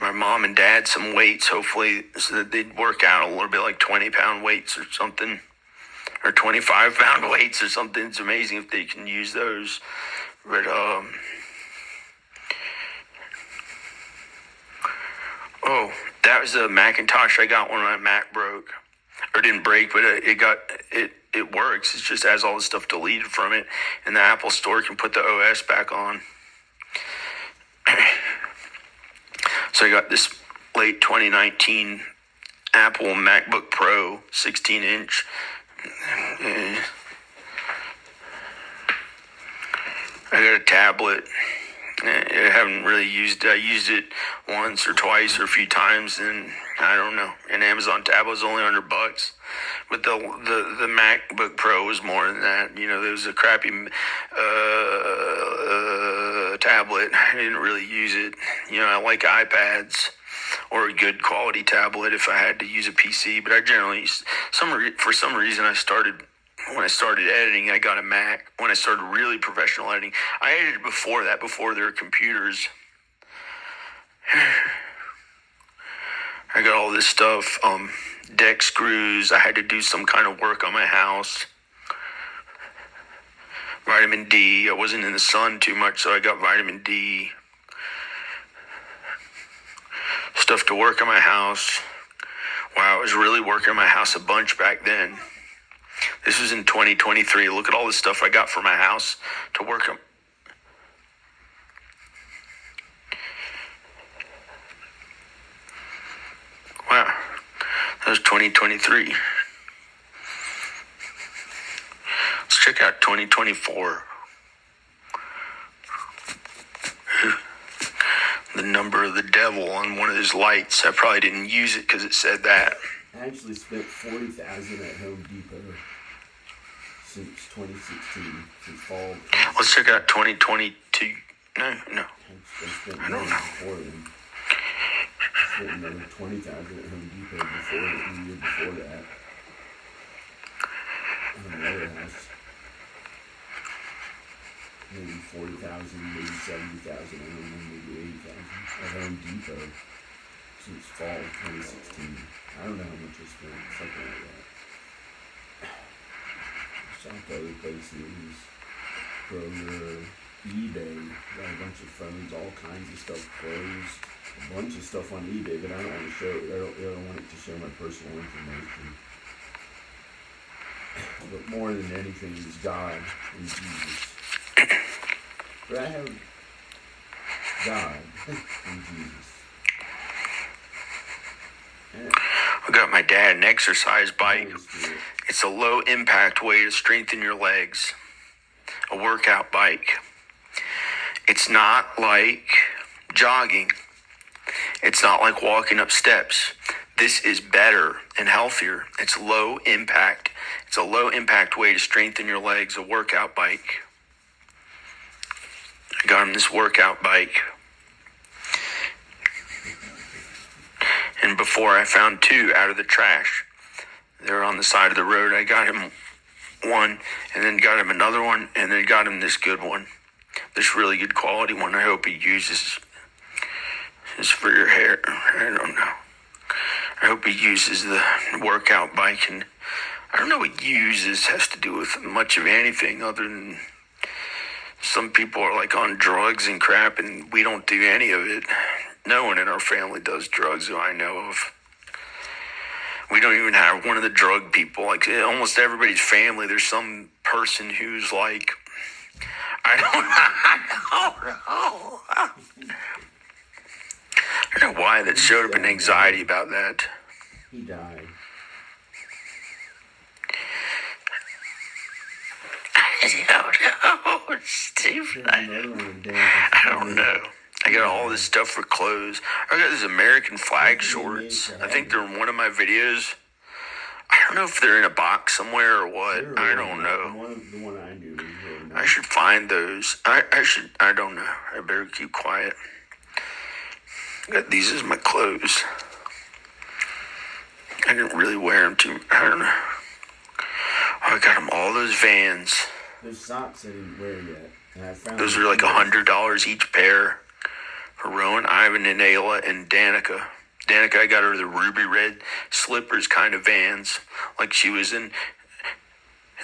my mom and dad some weights, hopefully, so that they'd work out a little bit, like 20-pound weights or something, or 25-pound weights or something. It's amazing if they can use those. But that was a Macintosh I got when my Mac broke, or didn't break, but it works. It just has all the stuff deleted from it, and the Apple Store can put the OS back on. So I got this late 2019 Apple MacBook Pro 16-inch. I got a tablet. I haven't really used it. I used it once or twice or a few times, and I don't know. An Amazon tablet was only $100, but the MacBook Pro was more than that. There was a crappy tablet. I didn't really use it. I like iPads or a good quality tablet if I had to use a PC, but I generally, for some reason, when I started editing, I got a Mac. When I started really professional editing, I edited before there were computers. I got all this stuff, deck screws. I had to do some kind of work on my house. Vitamin D. I wasn't in the sun too much, so I got vitamin D. stuff to work on my house. Wow, I was really working on my house a bunch back then. This was in 2023. Look at all the stuff I got for my house to work on. Wow, that was 2023. Let's check out 2024. The number of the devil on one of those lights. I probably didn't use it because it said that. I actually spent $40,000 at Home Depot since 2016, since fall. Let's check out 2022. No. I spent I don't know. before then. I spent another $20,000 at Home Depot before the year before that. On another house. Maybe 40,000, maybe 70,000, I don't know, maybe 80,000 at Home Depot since fall 2016. I don't know how much I spent, something like that. Shopped other places, Kroger, eBay, got a bunch of phones, all kinds of stuff, clothes, a bunch of stuff on eBay, but I don't want to show it. I don't want it to show my personal information. But more than anything is God and Jesus. But I have God and Jesus. And I got my dad an exercise bike. Holy Spirit. It's a low impact way to strengthen your legs. A workout bike. It's not like jogging. It's not like walking up steps. This is better and healthier. It's low impact. It's a low impact way to strengthen your legs, a workout bike. I got him this workout bike. And before I found two out of the trash. They were on the side of the road. I got him one, and then got him another one, and then got him this good one. This really good quality one. I hope he uses this for your hair. I don't know. I hope he uses the workout bike, and I don't know what uses has to do with much of anything other than some people are like on drugs and crap, and we don't do any of it. No one in our family does drugs that I know of. We don't even have one of the drug people. Like almost everybody's family, there's some person who's like, I don't know why that showed up an anxiety about that. He died. I don't know, Steve. I don't know. I got all this stuff for clothes. I got this American flag shorts. I think they're in one of my videos. I don't know if they're in a box somewhere or what. I don't know. The one I do is really nice. I should find those. I don't know. I better keep quiet. I got these as my clothes. I didn't really wear them too. I don't know. Oh, I got them all those Vans. Those socks I didn't wear yet. And I found Those are like $100 each pair for Rowan, Ivan, and Ayla, and Danica. Danica, I got her the ruby red slippers kind of Vans. Like she was in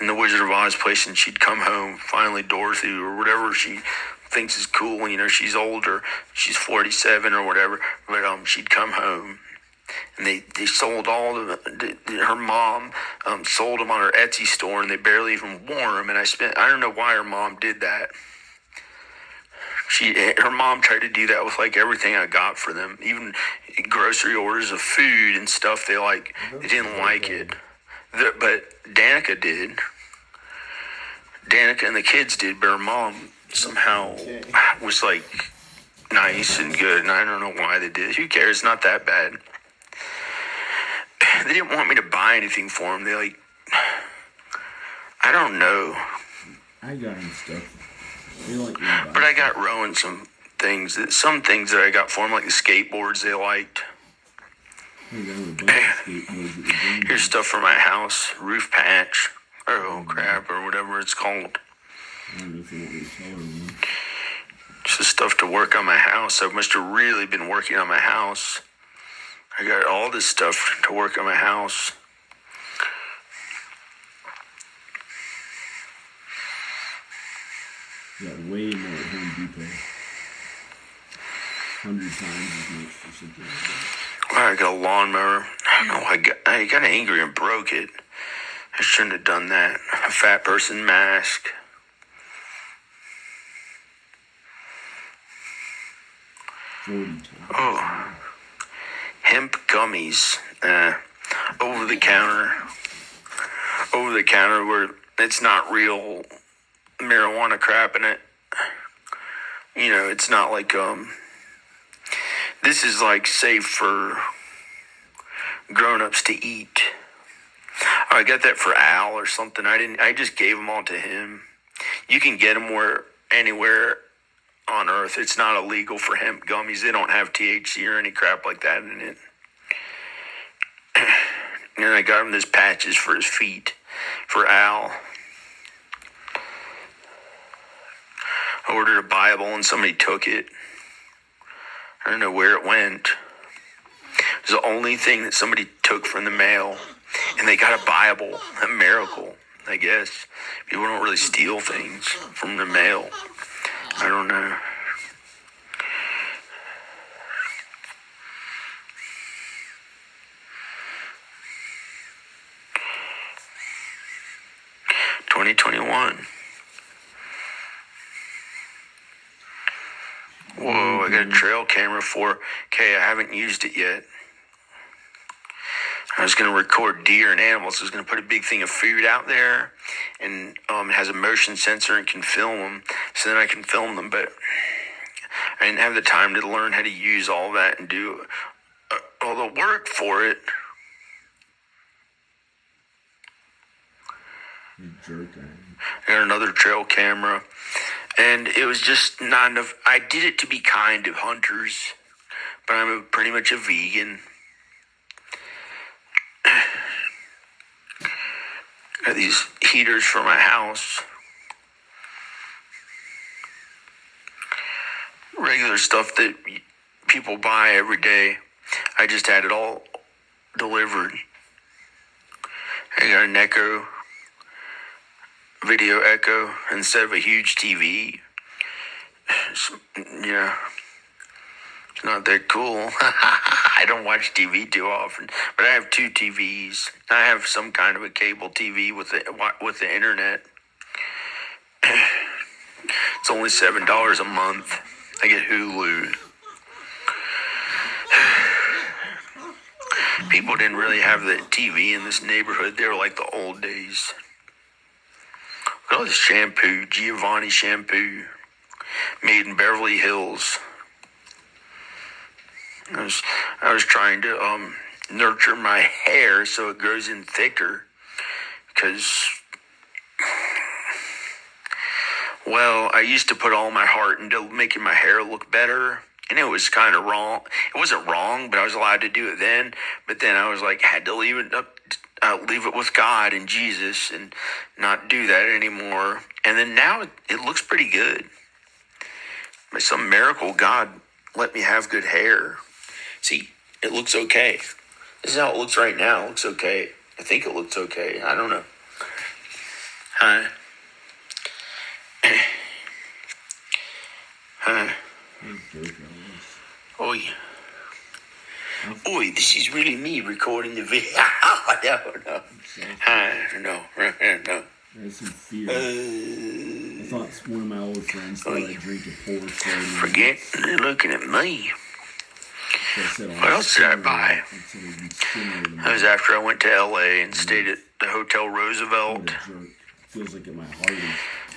the Wizard of Oz place and she'd come home, finally Dorothy or whatever she thinks is cool. You know, she's older. She's 47 or whatever. But she'd come home. And they sold all of them. Her mom sold them on her Etsy store, and they barely even wore them. And I don't know why her mom did that. Her mom tried to do that with like everything I got for them, even grocery orders of food and stuff. They didn't like it, but Danica did. Danica and the kids did, but her mom somehow was like nice and good, and I don't know why they did. Who cares? It's not that bad. They didn't want me to buy anything for them. I don't know. I got him stuff. But I got Rowan some things that I got for him, like the skateboards they liked. Here's stuff for my house, roof patch, or crap, or whatever it's called. I don't know if you want me to tell her. Just the stuff to work on my house. I must have really been working on my house. I got all this stuff to work on my house. You got way more at Home Depot. 100 times as much for something like that. Well, I got a lawnmower. I don't know. I got angry and broke it. I shouldn't have done that. A fat person mask. 40 times. Oh. Hemp gummies. Over the counter. Over the counter where it's not real marijuana crap in it. You know, it's not like, this is like safe for grown-ups to eat. Oh, I got that for Al or something. I just gave them all to him. You can get them anywhere on earth. It's not illegal for hemp gummies. They don't have THC or any crap like that in it. And I got him this patches for his feet for Al. I ordered a Bible and somebody took it. I don't know where it went. It was the only thing that somebody took from the mail. And they got a Bible. A miracle, I guess. People don't really steal things from the mail. I don't know. $2021. Whoa, I got a trail camera 4K. I haven't used it yet. I was going to record deer and animals. I was going to put a big thing of food out there, and it has a motion sensor and can film them, so then I can film them, but I didn't have the time to learn how to use all that and do all the work for it. You jerk. I got another trail camera, and it was just not enough. I did it to be kind to hunters, but I'm pretty much a vegan. Got these heaters for my house. Regular stuff that people buy every day. I just had it all delivered. I got an Echo, video Echo, instead of a huge TV. Yeah. It's not that cool. I don't watch TV too often, but I have 2 TVs. I have some kind of a cable TV with the internet. It's only $7 a month. I get Hulu. People didn't really have the TV in this neighborhood. They were like the old days. Look at all this shampoo, Giovanni shampoo, made in Beverly Hills. I was trying to nurture my hair so it grows in thicker, because, well, I used to put all my heart into making my hair look better, and it was kind of wrong. It wasn't wrong, but I was allowed to do it then. But then I was like, had to leave it with God and Jesus and not do that anymore. And then now it looks pretty good. By some miracle, God let me have good hair. See, it looks okay. This is how it looks right now. It looks okay. I think it looks okay. I don't know. Huh? Oi. Oi, this is really me recording the video. No. No. There's some fear. I thought one of my old friends thought I'd drink a pour. Forget, they're looking at me. What else did I buy? That was after I went to LA and stayed at the Hotel Roosevelt. Feels like my heart is.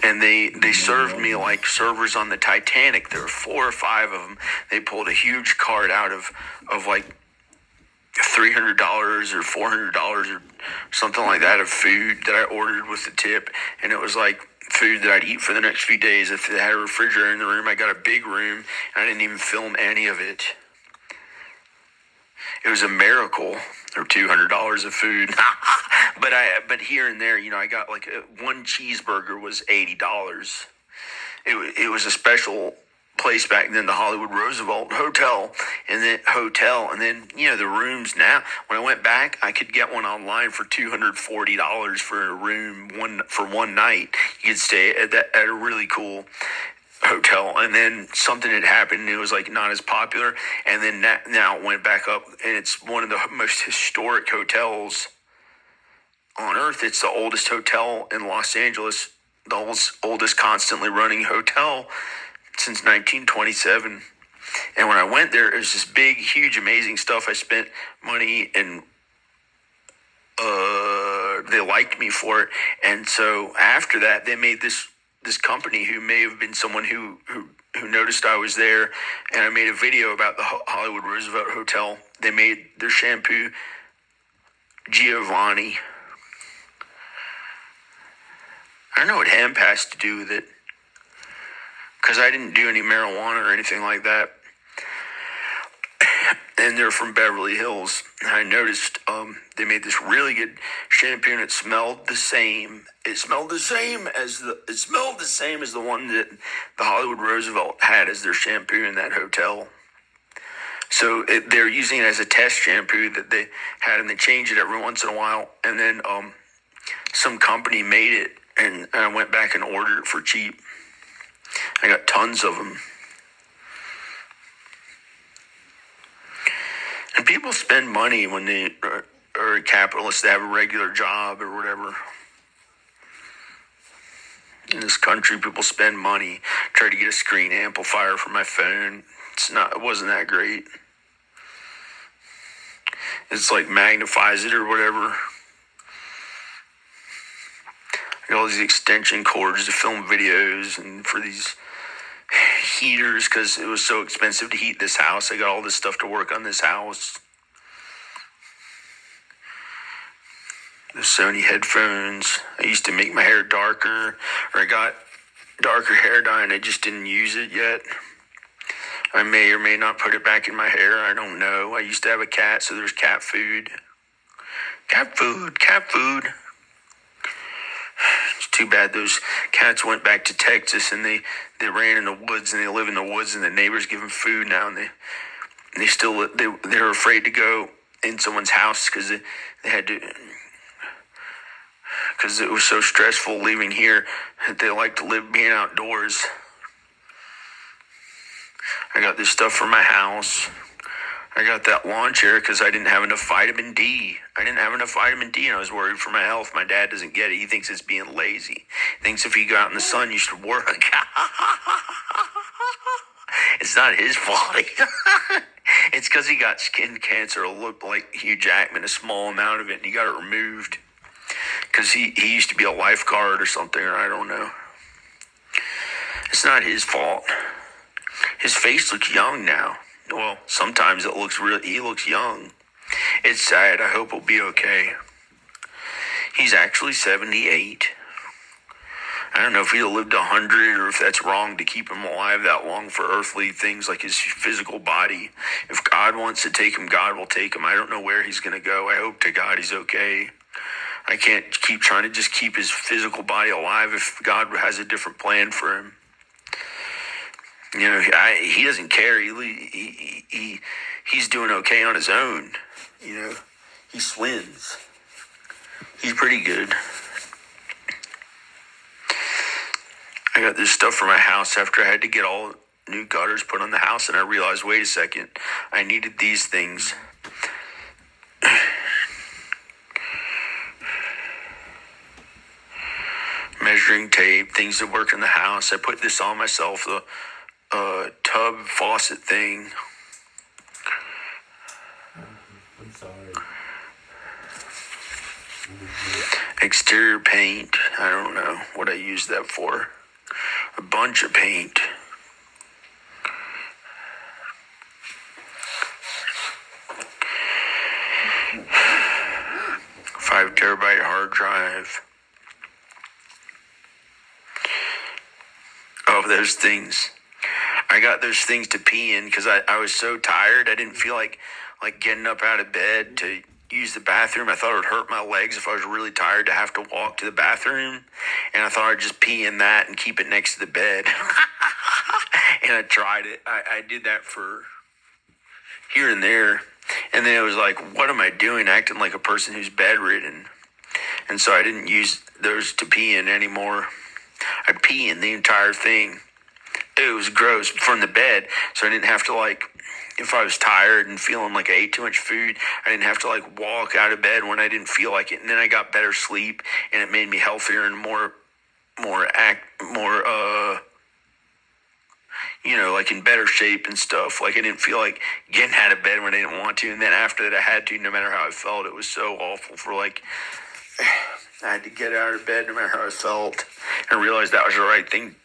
And they served me like servers on the Titanic. There were 4 or 5 of them. They pulled a huge cart out of like $300 or $400 or something like that of food that I ordered with the tip. And it was like food that I'd eat for the next few days. If they had a refrigerator in the room, I got a big room, and I didn't even film any of it. It was a miracle. Or $200 of food. but here and there, I got like one cheeseburger was $80. It was a special place back then, the Hollywood Roosevelt Hotel, and then the rooms now. When I went back, I could get one online for $240 for a room for one night. You could stay at a really cool hotel, and then something had happened and it was like not as popular, and then now it went back up, and it's one of the most historic hotels on earth. It's the oldest hotel in Los Angeles, the oldest constantly running hotel since 1927. And when I went there, it was this big, huge, amazing stuff. I spent money, and they liked me for it. And so after that, they made this company who may have been someone who noticed I was there, and I made a video about the Hollywood Roosevelt Hotel. They made their shampoo Giovanni. I don't know what hemp has to do with it, because I didn't do any marijuana or anything like that. And they're from Beverly Hills. And I noticed they made this really good shampoo, and it smelled the same. It smelled the same as the one that the Hollywood Roosevelt had as their shampoo in that hotel. So they're using it as a test shampoo that they had, and they change it every once in a while. And then some company made it, and I went back and ordered it for cheap. I got tons of them. And people spend money when they are capitalists. They have a regular job or whatever. In this country, people spend money. Try to get a screen amplifier for my phone. It wasn't that great. It's like magnifies it or whatever. I got all these extension cords to film videos, and for these heaters, because it was so expensive to heat this house. I got all this stuff to work on this house. The Sony headphones. I used to make my hair darker, or I got darker hair dye and I just didn't use it yet. I may or may not put it back in my hair. I don't know. I used to have a cat, so there's cat food. Cat food. It's too bad those cats went back to Texas, and they ran in the woods, and they live in the woods, and the neighbors give them food now, and they're afraid to go in someone's house because they had to, because it was so stressful leaving here that they like to live being outdoors. I got this stuff for my house. I got that lawn chair because I didn't have enough vitamin D. And I was worried for my health. My dad doesn't get it. He thinks it's being lazy. He thinks if you go out in the sun, you should work. It's not his fault. It's because he got skin cancer. It looked like Hugh Jackman, a small amount of it, and he got it removed. Because he used to be a lifeguard or something, or I don't know. It's not his fault. His face looks young now. Well, sometimes he looks young. It's sad. I hope he'll be okay. He's actually 78. I don't know if he'd lived 100 or if that's wrong to keep him alive that long for earthly things like his physical body. If God wants to take him, God will take him. I don't know where he's going to go. I hope to God he's okay. I can't keep trying to just keep his physical body alive if God has a different plan for him. You know, he doesn't care. He's doing okay on his own. You know, he swims. He's pretty good. I got this stuff for my house after I had to get all new gutters put on the house, and I realized, wait a second, I needed these things. Measuring tape, things that work in the house. I put this on myself, the tub faucet thing. I'm sorry. Exterior paint. I don't know what I used that for. A bunch of paint. Five terabyte hard drive. Oh, those things. I got those things to pee in because I was so tired. I didn't feel like getting up out of bed to use the bathroom. I thought it would hurt my legs if I was really tired to have to walk to the bathroom. And I thought I'd just pee in that and keep it next to the bed. And I tried it. I did that for here and there. And then it was like, what am I doing? Acting like a person who's bedridden. And so I didn't use those to pee in anymore. I pee in the entire thing. it was gross from the bed. So I didn't have to like, if I was tired and feeling like I ate too much food, I didn't have to like walk out of bed when I didn't feel like it. And then I got better sleep, and it made me healthier and more like in better shape and stuff. Like I didn't feel like getting out of bed when I didn't want to. And then after that I had to, no matter how I felt. It was so awful for like, I had to get out of bed no matter how I felt, and realize that was the right thing.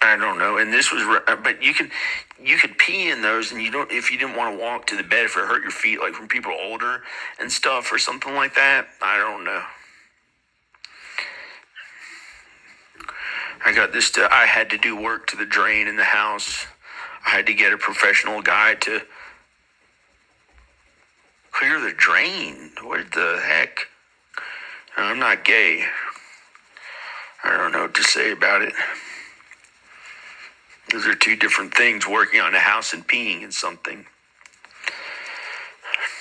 I don't know. And this was, but you could pee in those, and you don't, if you didn't want to walk to the bed if it hurt your feet, like from people older and stuff or something like that. I don't know. I had to do work to the drain in the house. I had to get a professional guy to clear the drain. What the heck? I'm not gay. I don't know what to say about it. Those are two different things, working on a house and peeing in something.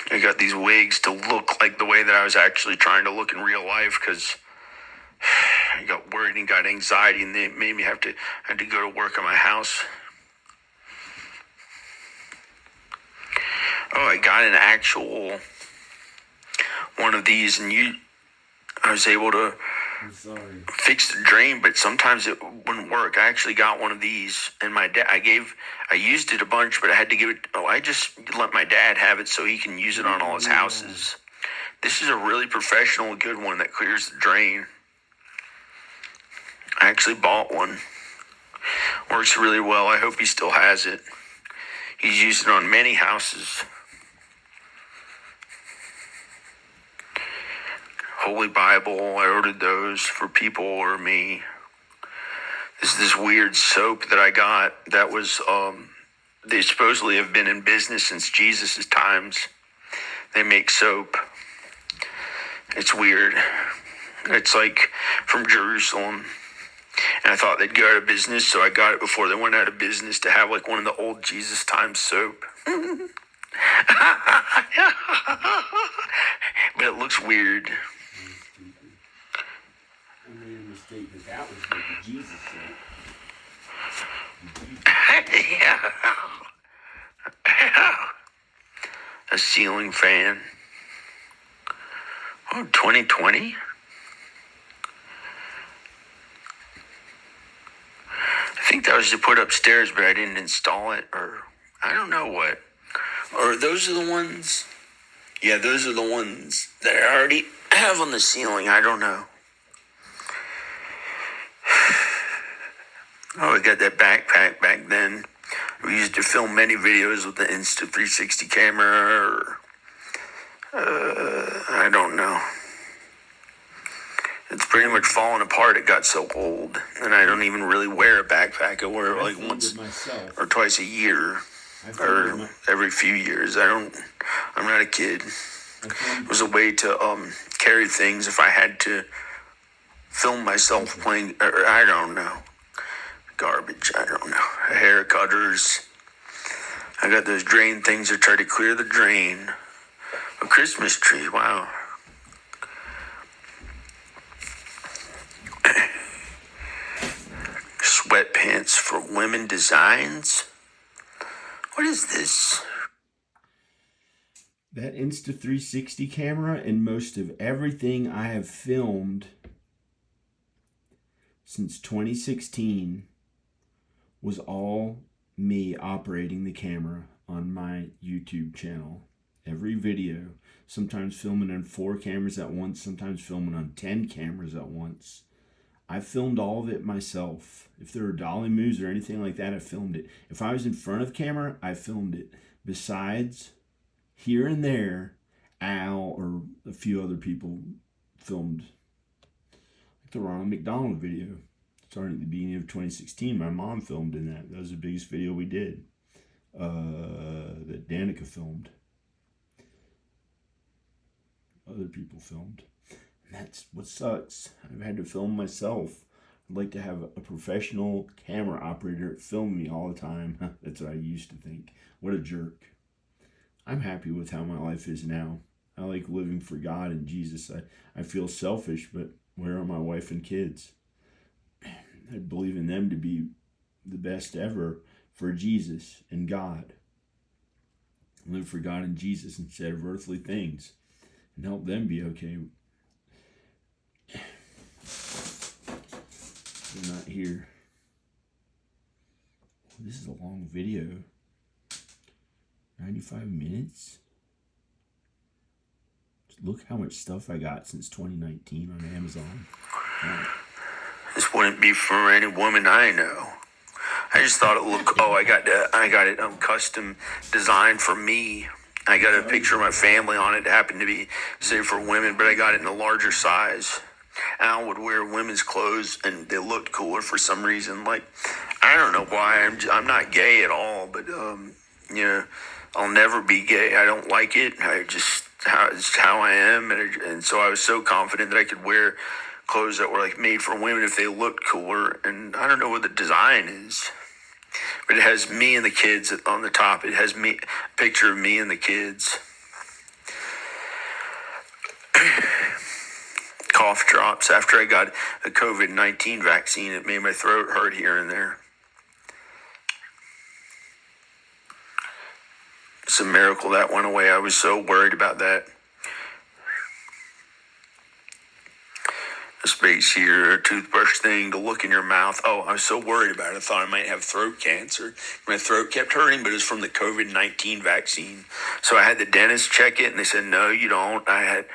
I got these wigs to look like the way that I was actually trying to look in real life, because I got worried and got anxiety, and they made me have to go to work on my house. Oh, I got an actual one of these, and I was able to fix the drain, but sometimes it wouldn't work. I actually got one of these, and my dad, I used it a bunch, but I had to give it, I just let my dad have it so he can use it on all his houses. This is a really professional, good one that clears the drain. I actually bought one. Works really well. I hope he still has it. He's used it on many houses. Holy Bible, I ordered those for people or me. This is this weird soap that I got that was, they supposedly have been in business since Jesus' times. They make soap. It's weird. It's like from Jerusalem. And I thought they'd go out of business, so I got it before they went out of business, to have like one of the old Jesus times soap. But it looks weird. I made a mistake that was the Jesus soap. Yeah. A ceiling fan. Oh, 2020? I think that was to put upstairs, but I didn't install it, or I don't know what. Or those are the ones. Yeah, those are the ones that I already have on the ceiling. I don't know. Oh, I got that backpack back then. We used to film many videos with the Insta360 camera, or I don't know. It's pretty much falling apart. It got so old, and I don't even really wear a backpack. I wear it like once or twice a year, or every few years. I'm not a kid. It was a way to carry things if I had to film myself playing, or I don't know. Garbage, I don't know. Hair cutters. I got those drain things that try to clear the drain. A Christmas tree, wow. Sweatpants for women designs. What is this? That Insta360 camera and most of everything I have filmed since 2016 was all me operating the camera on my YouTube channel. Every video, sometimes filming on 4 cameras at once, sometimes filming on 10 cameras at once. I filmed all of it myself. If there were dolly moves or anything like that, I filmed it. If I was in front of camera, I filmed it. Besides, here and there, Al or a few other people filmed. Like the Ronald McDonald video. Starting at the beginning of 2016, my mom filmed in that. That was the biggest video we did. That Danica filmed. Other people filmed. And that's what sucks. I've had to film myself. I'd like to have a professional camera operator film me all the time. That's what I used to think. What a jerk. I'm happy with how my life is now. I like living for God and Jesus. I feel selfish, but where are my wife and kids? I believe in them to be the best ever for Jesus and God. Live for God and Jesus instead of earthly things, and help them be okay. They're not here. This is a long video. 95 minutes? Look how much stuff I got since 2019 on Amazon. Wow. This wouldn't be for any woman I know. I just thought it looked. Oh, I got it custom designed for me. I got a picture of my family on it. It happened to be say for women, but I got it in a larger size. Al would wear women's clothes, and they looked cooler for some reason. Like, I don't know why. I'm not gay at all, but I'll never be gay. I don't like it. It's how I am, and so I was so confident that I could wear clothes that were like made for women if they looked cooler. And I don't know what the design is, but it has me and the kids on the top. It has a picture of me and the kids. Cough drops after I got a COVID-19 vaccine. It made my throat hurt here and there. It's a miracle that went away. I was so worried about that. A space here, a toothbrush thing to look in your mouth. Oh, I was so worried about it. I thought I might have throat cancer. My throat kept hurting, but it was from the COVID-19 vaccine. So I had the dentist check it, and they said, no, you don't. I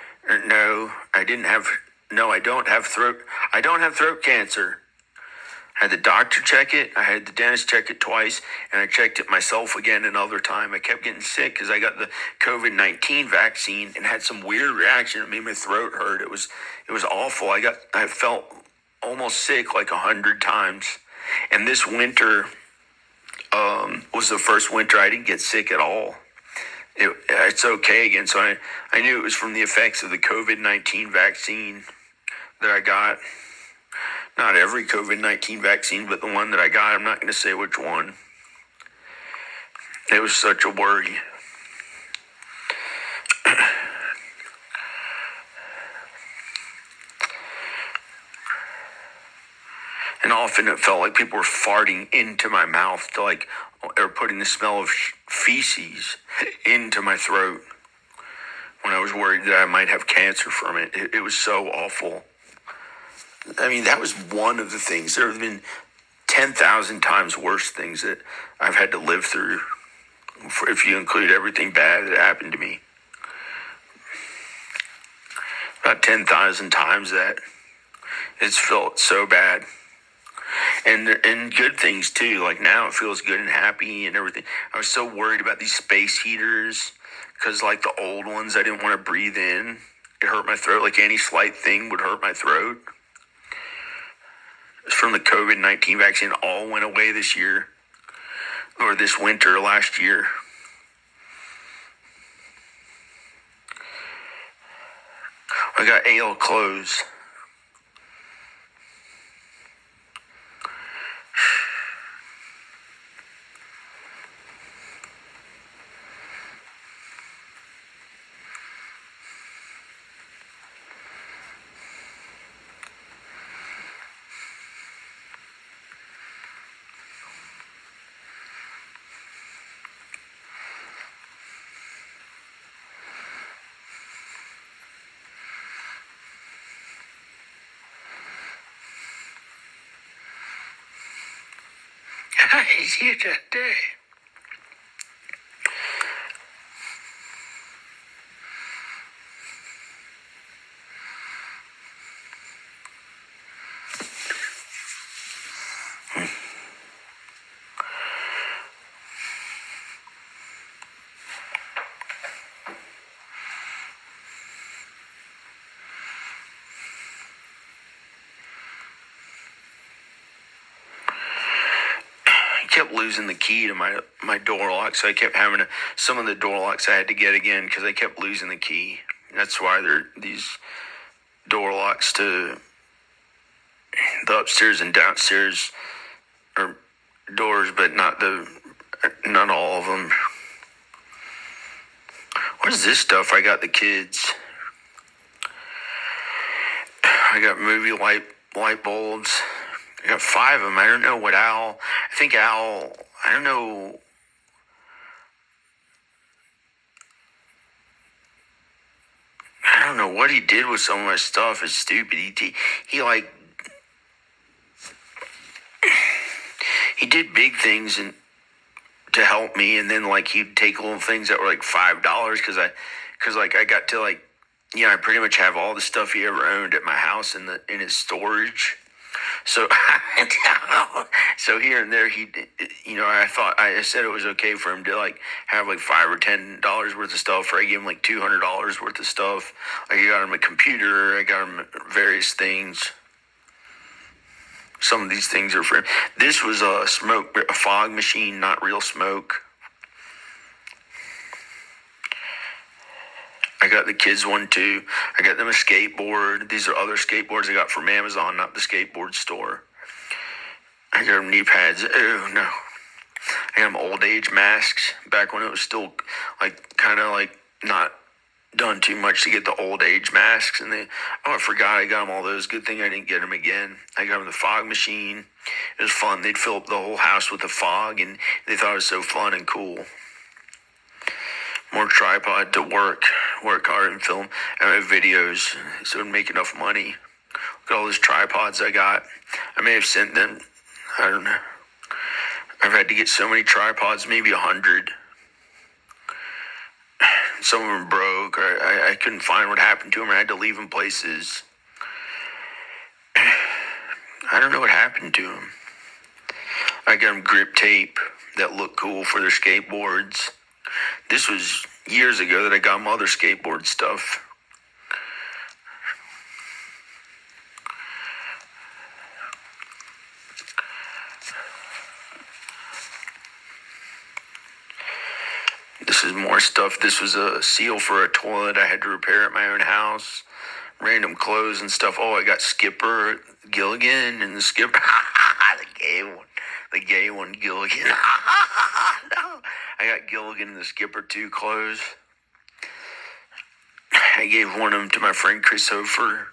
don't have throat cancer. I had the doctor check it. I had the dentist check it twice, and I checked it myself again another time. I kept getting sick because I got the COVID-19 vaccine and had some weird reaction. It made my throat hurt. It was awful. I felt almost sick like 100 times. And this winter was the first winter I didn't get sick at all. It's okay again. So I knew it was from the effects of the COVID-19 vaccine that I got. Not every COVID-19 vaccine, but the one that I got. I'm not going to say which one. It was such a worry. And often it felt like people were farting into my mouth or putting the smell of feces into my throat when I was worried that I might have cancer from it. It was so awful. I mean, that was one of the things. There have been 10,000 times worse things that I've had to live through, if you include everything bad that happened to me. About 10,000 times that. It's felt so bad. And good things too. Like now it feels good and happy and everything. I was so worried about these space heaters because like the old ones I didn't want to breathe in. It hurt my throat. Like any slight thing would hurt my throat. It's from the COVID-19 vaccine. All went away this year or this winter last year. I got AL clothes. He's here today. Kept losing the key to my door lock, so I kept having some of the door locks I had to get again because I kept losing the key. That's why there are these door locks to the upstairs and downstairs or doors, but not all of them. What is this stuff? I got the kids. I got movie light bulbs. I got got 5 of them. I don't know what Al. I think Al. I don't know. I don't know what he did with some of my stuff. It's stupid. He like he did big things and to help me, and then like he'd take little things that were like $5 because I got to like, I pretty much have all the stuff he ever owned at my house in his storage. So so here and there I said it was okay for him to like have like $5 or $10 worth of stuff, or I gave him like $200 worth of stuff. Like I got him a computer, I got him various things. Some of these things are for him. This was a fog machine, not real smoke. I got the kids one too. I got them a skateboard. These are other skateboards I got from Amazon, not the skateboard store. I got them knee pads. Oh no. I got them old age masks back when it was still like kind of like not done too much to get the old age masks. And I forgot I got them all those. Good thing I didn't get them again. I got them the fog machine. It was fun. They'd fill up the whole house with the fog, and they thought it was so fun and cool. More tripod to work hard and film and make videos so I'd make enough money. Look at all those tripods I got. I may have sent them. I don't know. I've had to get so many tripods, maybe 100. Some of them broke. I couldn't find what happened to them. I had to leave them places. I don't know what happened to them. I got them grip tape that looked cool for their skateboards. This was years ago that I got my other skateboard stuff. This is more stuff. This was a seal for a toilet I had to repair at my own house. Random clothes and stuff. Oh, I got Skipper Gilligan and the Skipper. The gay one, Gilligan. No. I got Gilligan and the Skipper 2 clothes. I gave one of them to my friend Chris Hofer.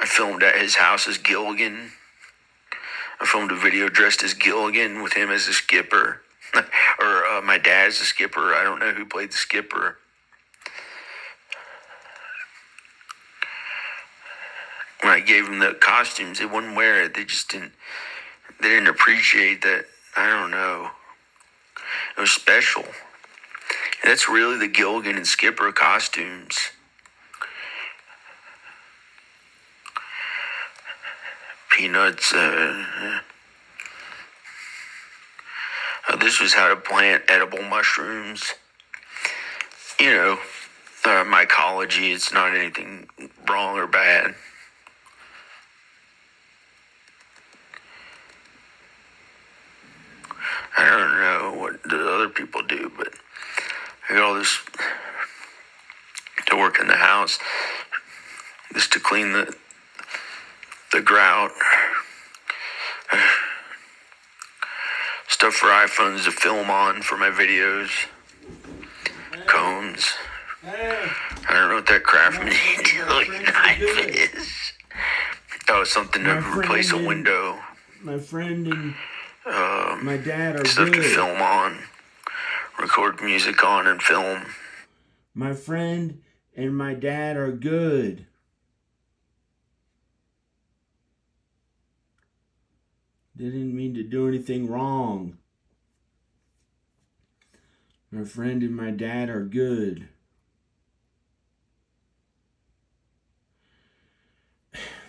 I filmed at his house as Gilligan. I filmed a video dressed as Gilligan with him as a skipper. Or my dad as a skipper. I don't know who played the skipper. When I gave them the costumes, they wouldn't wear it. They didn't appreciate that. I don't know. It was special. And that's really the Gilligan and Skipper costumes. Peanuts. This was how to plant edible mushrooms. Mycology. It's not anything wrong or bad. I don't know what the other people do, but I got all this to work in the house. This to clean the grout. Stuff for iPhones to film on for my videos. Combs. I don't know what that Craftsman knife is. Oh, something to replace a window. My friend and my dad are stuff good. To film on, record music on, and film. My friend and my dad are good. They didn't mean to do anything wrong. My friend and my dad are good.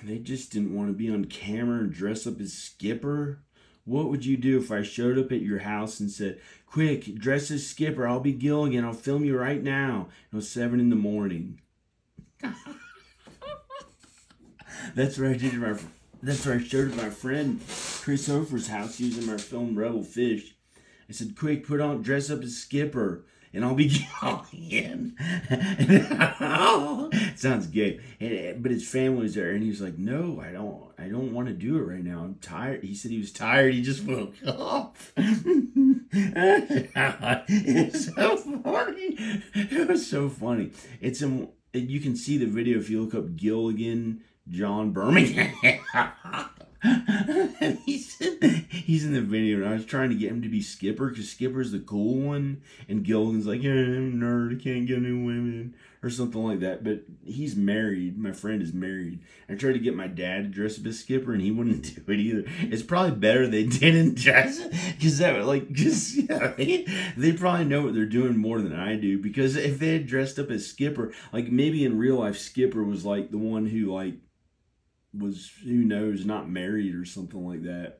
They just didn't want to be on camera and dress up as Skipper. What would you do if I showed up at your house and said, "Quick, dress as Skipper. I'll be Gilligan. I'll film you right now." It was 7 a.m. That's what I did. That's where I showed up at my friend Chris Hofer's house using my film Rebel Fish. I said, "Quick, dress up as Skipper, and I'll be Gilligan." Sounds gay. But his family was there, and he was like, "No, I don't want to do it right now. I'm tired." He said he was tired. He just woke up. It's so funny. It was so funny. You can see the video if you look up Gilligan John Birmingham. And he's in the video, and I was trying to get him to be Skipper because Skipper's the cool one, and Gilligan's like, yeah, I'm a nerd, I can't get any women, or something like that. But he's married. My friend is married. I tried to get my dad to dress up as Skipper, and he wouldn't do it either. It's probably better they didn't dress because yeah, they probably know what they're doing more than I do. Because if they had dressed up as Skipper, like maybe in real life, Skipper was like the one who like was, who knows, not married or something like that,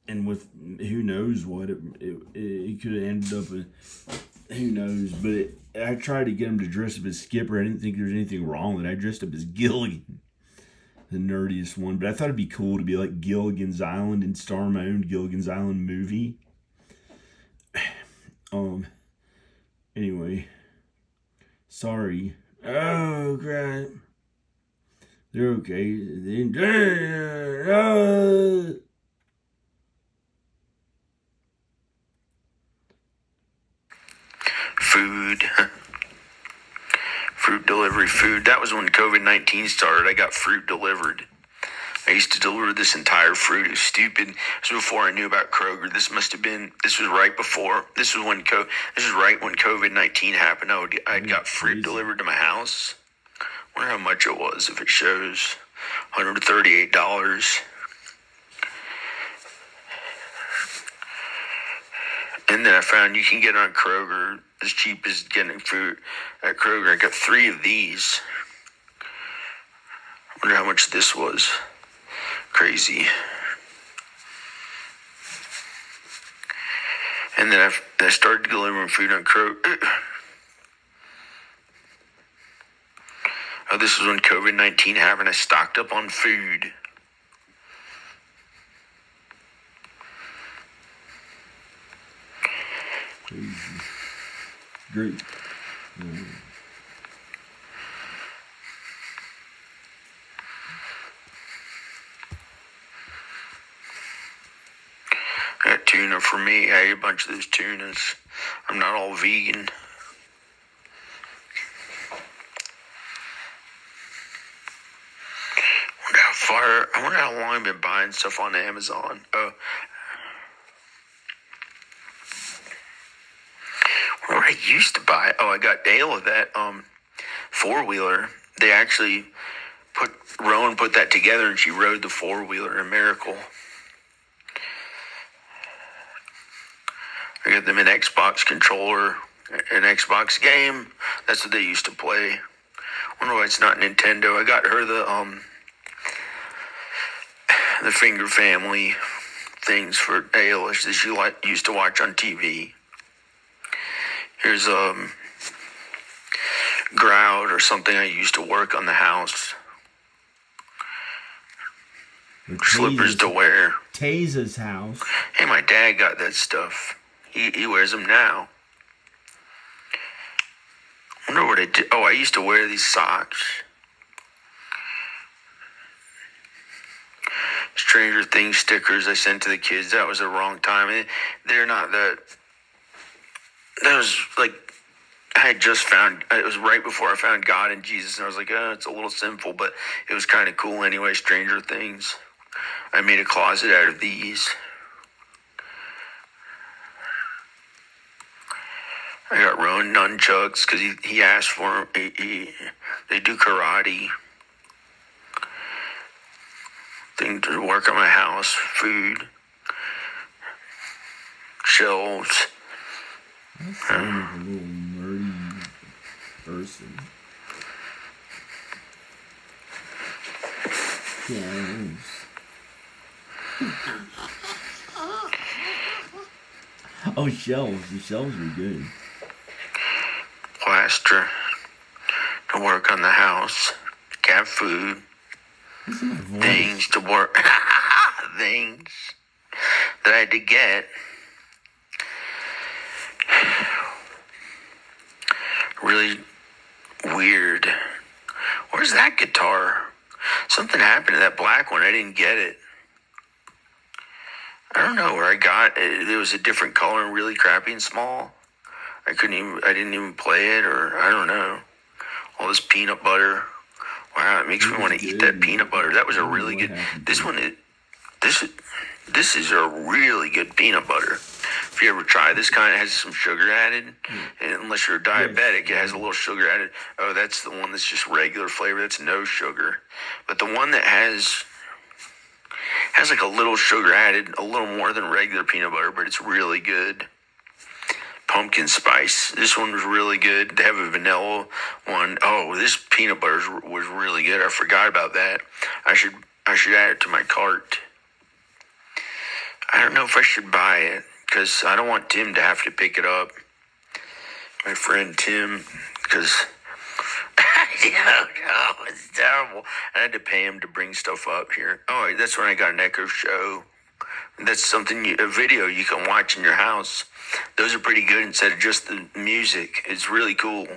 and with who knows what it could have ended up who knows. But I tried to get him to dress up as Skipper. I didn't think there was anything wrong with it. I dressed up as Gilligan, the nerdiest one, but I thought it'd be cool to be like Gilligan's Island and star my own Gilligan's Island movie. Anyway, sorry. Oh crap. They're okay. Food. Fruit delivery food. That was when COVID-19 started. I got fruit delivered. I used to deliver this entire fruit. It was stupid. This was before I knew about Kroger. This was right when COVID-19 happened. I'd got fruit delivered to my house. I wonder how much it was, if it shows. $138. And then I found you can get on Kroger as cheap as getting food at Kroger. I got 3 of these. I wonder how much this was. Crazy. And then I started delivering food on Kroger. Oh, this was when COVID-19 happened. I stocked up on food. Great. That tuna for me. I ate a bunch of those tunas. I'm not all vegan. I wonder how long I've been buying stuff on Amazon. Where I used to buy it. I got Dale that 4-wheeler. They actually Rowan put that together, and she rode the 4-wheeler in Miracle. I got them an Xbox controller, an Xbox game. That's what they used to play. Wonder why it's not Nintendo. I got her the Finger Family things for Dale that she used to watch on TV. Here's Grout or something I used to work on the house. Slippers to wear. Taza's house. Hey, my dad got that stuff. He wears them now. I wonder what I did. I used to wear these socks. Stranger Things stickers I sent to the kids. That was the wrong time. They're not that. That was like, I had just found, it was right before I found God and Jesus, and I was like, it's a little sinful, but it was kind of cool anyway. Stranger Things. I made a closet out of these. I got Rowan nunchucks because he asked for them. They do karate. Thing to work on my house. Food. Shelves. That sounds like a little nerdy person. Yes. Oh, shelves. The shelves are good. Plaster to work on the house. Cat food. Things to work. Things that I had to get. Really weird. Where's that guitar? Something happened to that black one. I didn't get it. I don't know where I got it. It was a different color and really crappy and small. I didn't even play it, or I don't know. All this peanut butter. Wow, it makes me want to eat that peanut butter. That was a really good. This one is this is a really good peanut butter. If you ever try this kind, it has some sugar added. And unless you're diabetic, it has a little sugar added. Oh, that's the one that's just regular flavor. That's no sugar. But the one that has like a little sugar added, a little more than regular peanut butter, but it's really good. Pumpkin spice. This one was really good. They have a vanilla one. Oh, this peanut butter was really good. I forgot about that. I should add it to my cart. I don't know if I should buy it because I don't want Tim to have to pick it up. My friend Tim, because it's terrible. I had to pay him to bring stuff up here. Oh, that's when I got an Echo Show. That's something, a video you can watch in your house. Those are pretty good instead of just the music. It's really cool.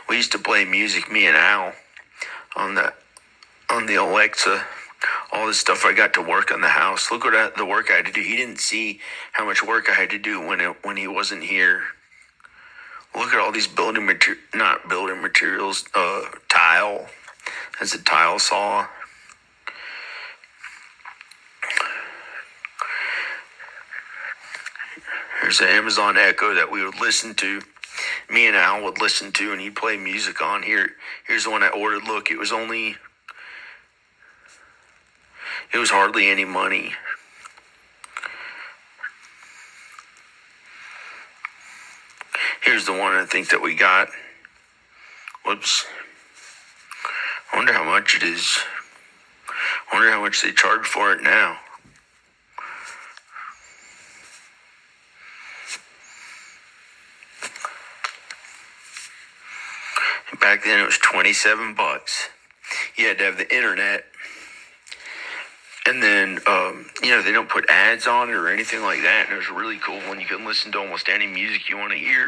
We used to play music, me and Al, on the Alexa. All this stuff I got to work on the house. Look what the work I had to do. He didn't see how much work I had to do when he wasn't here. Look at all these not building materials, tile. That's a tile saw. There's an Amazon Echo that we would listen to. Me and Al would listen to, and he'd play music on here. Here's the one I ordered. Look, it was hardly any money. Here's the one I think that we got. Whoops. I wonder how much it is. I wonder how much they charge for it now. Back then it was $27. You had to have the internet. And then, they don't put ads on it or anything like that. And it was really cool when you can listen to almost any music you want to hear.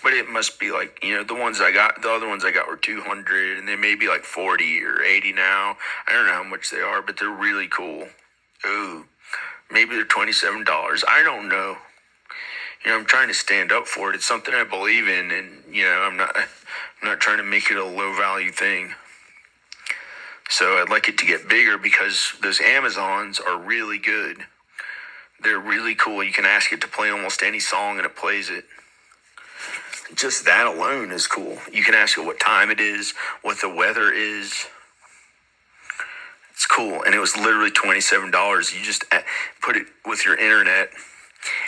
But it must be like, the other ones I got were $200, and they may be like $40 or $80 now. I don't know how much they are, but they're really cool. Ooh, maybe they're $27. I don't know. I'm trying to stand up for it. It's something I believe in, and I'm not trying to make it a low value thing. So I'd like it to get bigger because those Amazons are really good. They're really cool. You can ask it to play almost any song and it plays it. Just that alone is cool. You can ask it what time it is, what the weather is. It's cool. And it was literally $27. You just put it with your internet.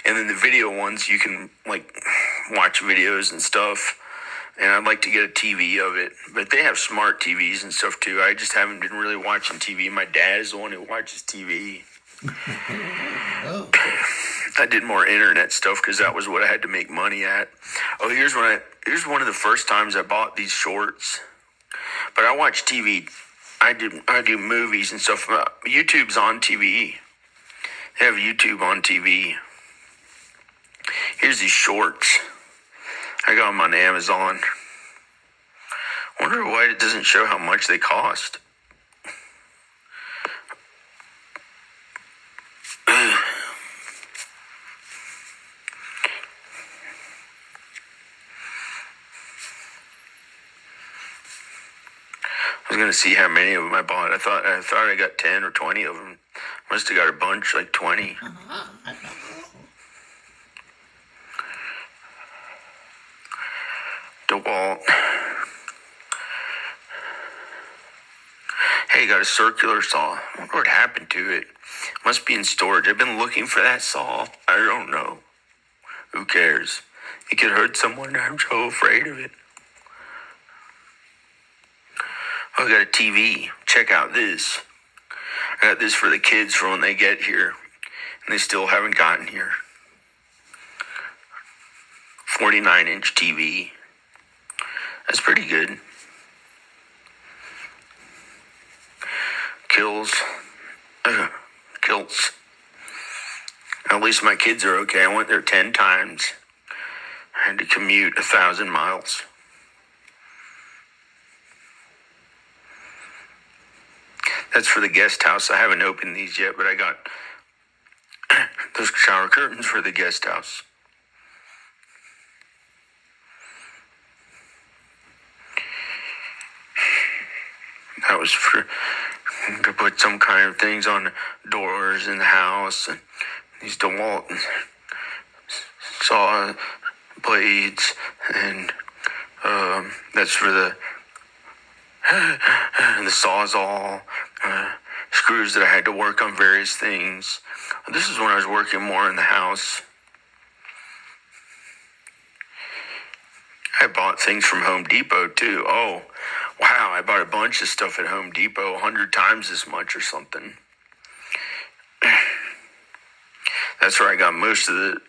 And then the video ones, you can watch videos and stuff. And I'd like to get a TV of it. But they have smart TVs and stuff too. I just haven't been really watching TV. My dad is the one who watches TV. Oh. I did more internet stuff because that was what I had to make money at. Oh, here's one of the first times I bought these shorts. But I watch TV. I do movies and stuff. YouTube's on TV. They have YouTube on TV. Here's these shorts. I got them on Amazon. Wonder why it doesn't show how much they cost. I was gonna see how many of them I bought. I thought I got 10 or 20 of them. Must have got a bunch, like 20. DeWalt. Hey, got a circular saw. I wonder what happened to it. Must be in storage. I've been looking for that saw. I don't know. Who cares? It could hurt someone. I'm so afraid of it. Oh, I got a TV. Check out this. I got this for the kids for when they get here. And they still haven't gotten here. 49-inch TV. That's pretty good. Kills. At least my kids are okay. I went there 10 times. I had to commute 1,000 miles. That's for the guest house. I haven't opened these yet, but I got those shower curtains for the guest house. That was for to put some kind of things on the doors in the house, and these DeWalt saw blades, and that's for the sawzall, screws that I had to work on various things. This is when I was working more in the house. I bought things from Home Depot too. Oh, wow, I bought a bunch of stuff at Home Depot, 100 times as much or something. That's where I got most of the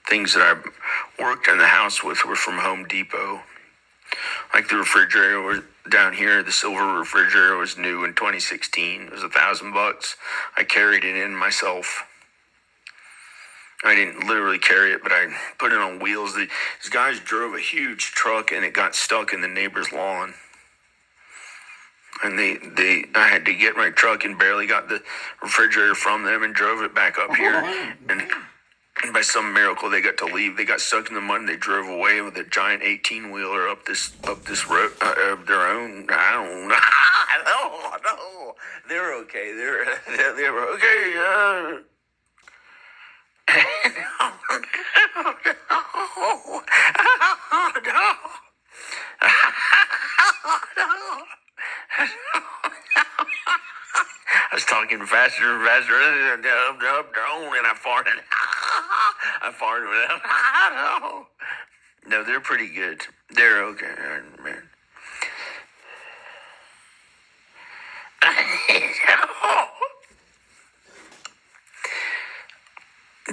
things that I worked in the house with were from Home Depot. Like the refrigerator was down here, the silver refrigerator was new in 2016. It was $1,000. I carried it in myself. I didn't literally carry it, but I put it on wheels. These guys drove a huge truck and it got stuck in the neighbor's lawn. And I had to get my truck and barely got the refrigerator from them and drove it back up here. And by some miracle, they got to leave. They got stuck in the mud and they drove away with a giant 18-wheeler up this road of their own. I don't know. No, they're okay. They were okay. I was talking faster and faster, and I farted. I farted. No, they're pretty good. They're okay, man.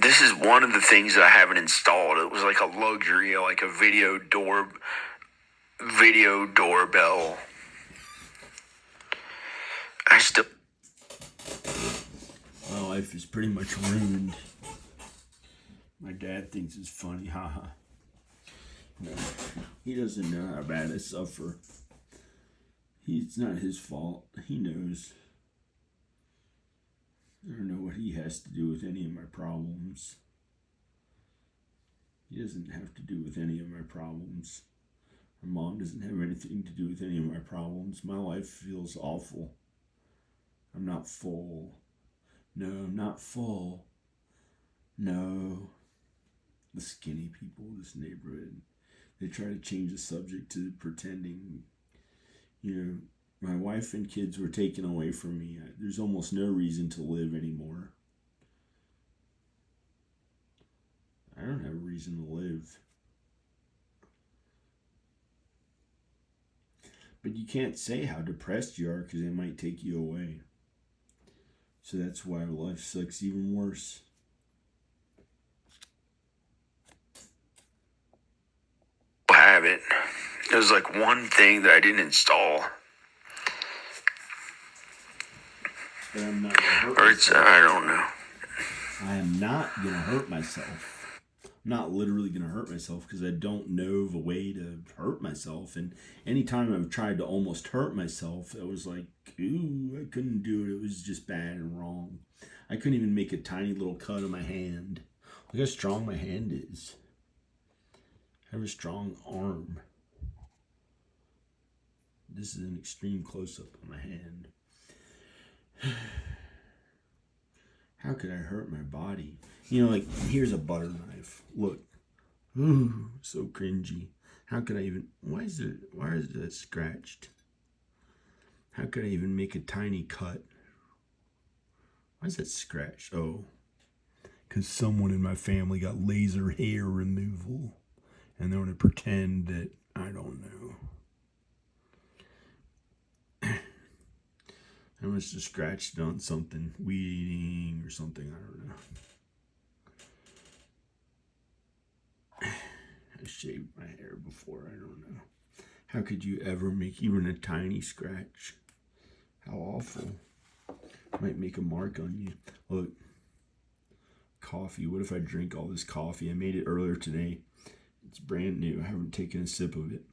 This is one of the things that I haven't installed. It was like a luxury, like a video doorbell. I still. My life is pretty much ruined. My dad thinks it's funny, haha. No, he doesn't know how bad I suffer. It's not his fault. He knows. I don't know what he has to do with any of my problems. He doesn't have to do with any of my problems. My mom doesn't have anything to do with any of my problems. My life feels awful. I'm not full. No, I'm not full. No. The skinny people in this neighborhood, they try to change the subject to pretending, my wife and kids were taken away from me. There's almost no reason to live anymore. I don't have a reason to live. But you can't say how depressed you are because they might take you away. So that's why life sucks even worse. Have it. It was like one thing that I didn't install. But I'm not gonna hurt Or it's, myself. I don't know. I am not going to hurt myself. I'm not literally going to hurt myself because I don't know of a way to hurt myself. And anytime I've tried to almost hurt myself, it was like, ooh, I couldn't do it. It was just bad and wrong. I couldn't even make a tiny little cut on my hand. Look how strong my hand is. I have a strong arm. This is an extreme close-up of my hand. How could I hurt my body? Here's a butter knife. Look. Ooh, so cringy. How could I even... Why is that scratched? How could I even make a tiny cut? Why is that scratched? Oh. Because someone in my family got laser hair removal. And they want to pretend that I don't know. I must have scratched on something, weeding or something, I don't know. I shaved my hair before, I don't know. How could you ever make even a tiny scratch? How awful. Might make a mark on you. Look, coffee. What if I drink all this coffee? I made it earlier today. It's brand new. I haven't taken a sip of it.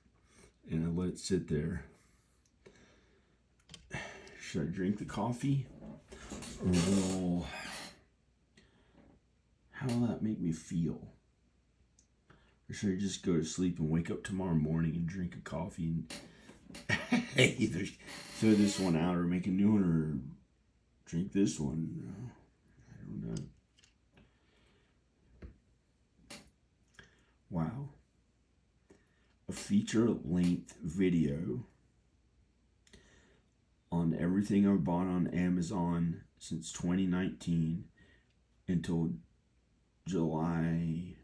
And I let it sit there. Should I drink the coffee? Or how will that make me feel? Or should I just go to sleep and wake up tomorrow morning and drink a coffee and Either throw this one out or make a new one or drink this one. I don't know. Wow. A feature-length video on everything I've bought on Amazon since 2019 until June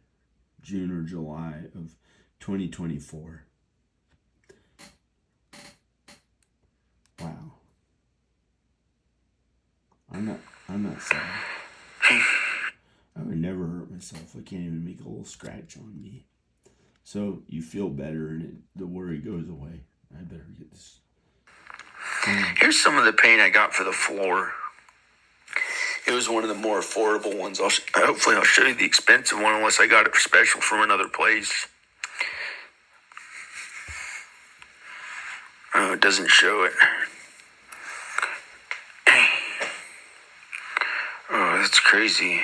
or July of 2024. Wow. I'm not sorry. I would never hurt myself. I can't even make a little scratch on me. So you feel better and the worry goes away. I better get this. Here's some of the paint I got for the floor. It was one of the more affordable ones. Hopefully I'll show you the expensive one unless I got it special from another place. Oh, it doesn't show it. Oh, that's crazy.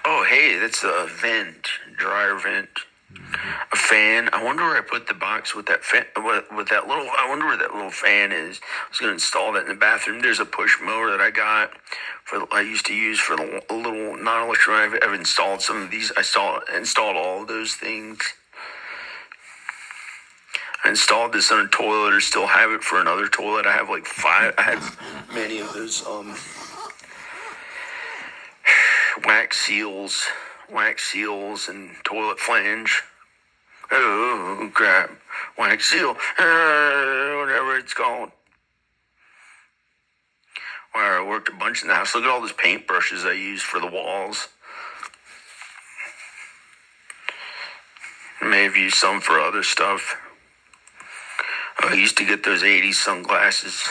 Oh, hey, that's a vent, dryer vent. A fan. I wonder where I put the box with that fan. With that little. I wonder where that little fan is. I was gonna install that in the bathroom. There's a push mower that I got I used to use for the little non-electronic. I've installed some of these. I installed all of those things. I installed this on a toilet, or still have it for another toilet. I have like 5. I had many of those wax seals, and toilet flange. Oh, crap. Wax seal. Whatever it's called. Where I worked a bunch in the house. Look at all those paintbrushes I used for the walls. I may have used some for other stuff. I used to get those 80s sunglasses.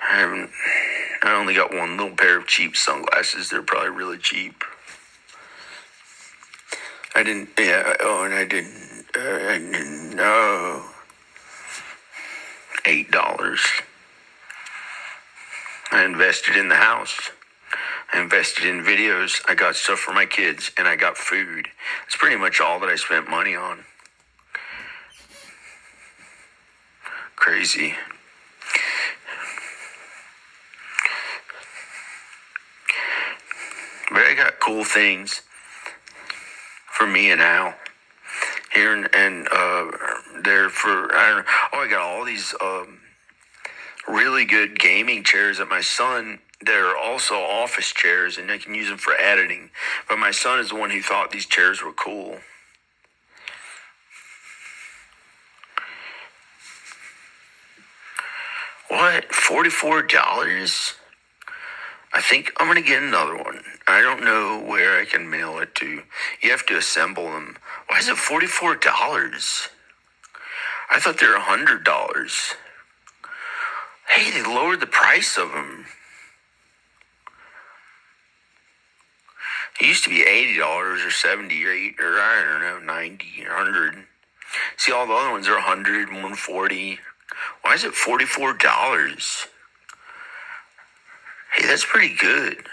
I only got one little pair of cheap sunglasses. They're probably really cheap. I didn't know. $8. I invested in the house. I invested in videos. I got stuff for my kids, and I got food. That's pretty much all that I spent money on. Crazy. But I got cool things for me and Al here and there for I don't know. Oh, I got all these really good gaming chairs that my son. They're also office chairs, and I can use them for editing. But my son is the one who thought these chairs were cool. What? $44? I think I'm going to get another one. I don't know where I can mail it to. You have to assemble them. Why is it $44? I thought they were $100. Hey, they lowered the price of them. It used to be $80 or 70 or 8 or I don't know, 90 or 100. See, all the other ones are 100, 140. Why is it $44? Hey, that's pretty good.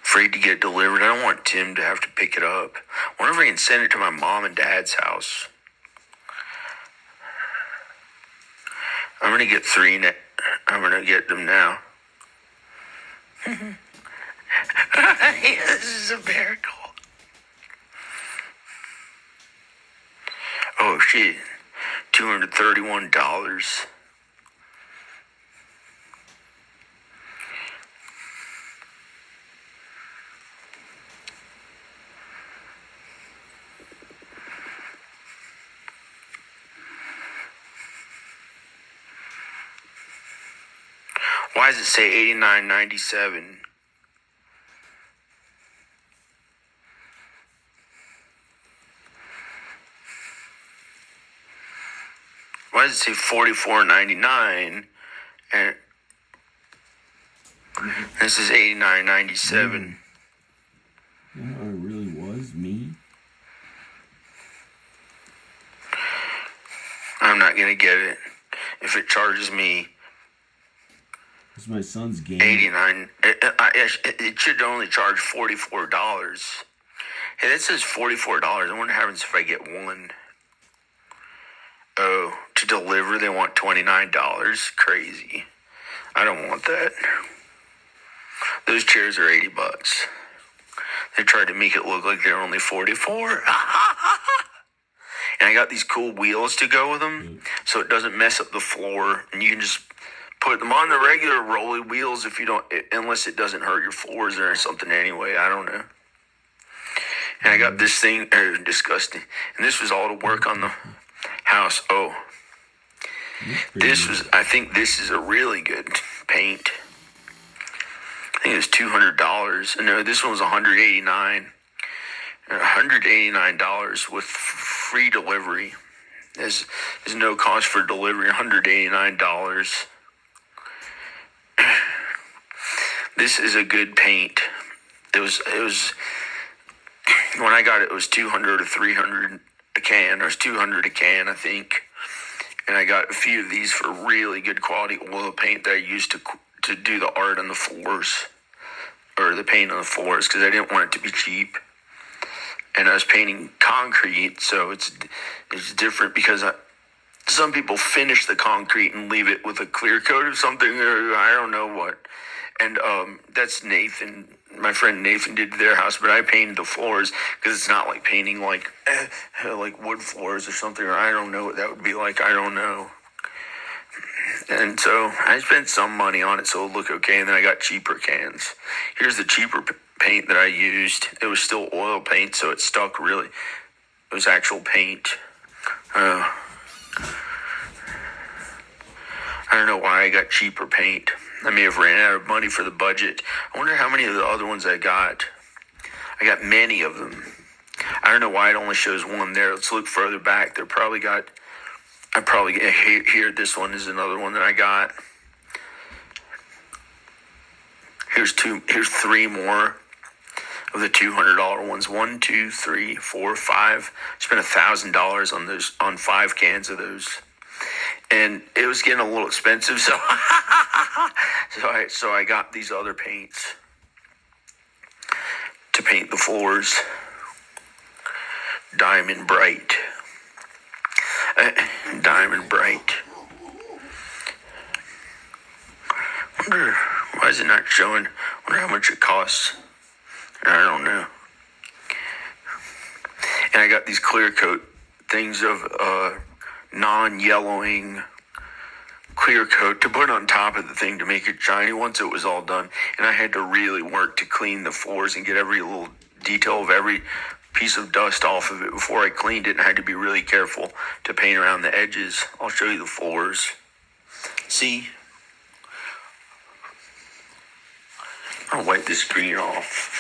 Afraid to get it delivered. I don't want Tim to have to pick it up. I wonder if I can send it to my mom and dad's house. I'm going to get 3 I'm going to get them now. This is a miracle. Oh, shit. $231. Why does it say $89.97? Why does it say $44.99? And this is $89.97. You know how it really was me? I'm not gonna get it if it charges me It's my son's game. $89. It should only charge $44. Hey, that says $44. I wonder what happens if I get one. Oh, to deliver, they want $29. Crazy. I don't want that. Those chairs are $80. They tried to make it look like they're only 44. And I got these cool wheels to go with them, so it doesn't mess up the floor. And you can just put them on the regular rolly wheels if you don't, unless it doesn't hurt your floors or something anyway. I don't know. And I got this thing, disgusting. And this was all to work on the house. Oh, I think this is a really good paint. I think it was $200. No, this one was $189. $189 with free delivery. There's no cost for delivery. $189. This is a good paint. It was when I got it, it was $200 or $300 a can. Or it was $200 a can, I think. And I got a few of these for really good quality oil paint that I used to do the art on the floors, or the paint on the floors, because I didn't want it to be cheap. And I was painting concrete, so it's different because some people finish the concrete and leave it with a clear coat of something, or I don't know what. And that's Nathan, my friend Nathan did to their house, but I painted the floors because it's not like painting like wood floors or something, or I don't know what that would be like. I don't know. And so I spent some money on it so it would look okay, and then I got cheaper cans. Here's the cheaper paint that I used. It was still oil paint, so it stuck really. It was actual paint. I don't know why I got cheaper paint. I may have ran out of money for the budget. I wonder how many of the other ones I got. I got many of them. I don't know why it only shows one there. Let's look further back. Here, this one is another one that I got. Here's three more of the $200 ones. 1, 2, 3, 4, 5. I spent $1,000 on 5 cans of those. And it was getting a little expensive, so so I got these other paints to paint the floors. Diamond Bright. Diamond Bright. Wonder why is it not showing? Wonder how much it costs. I don't know. And I got these clear coat things of non-yellowing clear coat to put on top of the thing to make it shiny once it was all done. And I had to really work to clean the floors and get every little detail of every piece of dust off of it before I cleaned it, and I had to be really careful to paint around the edges. I'll show you the floors. See? I'll wipe this screen off.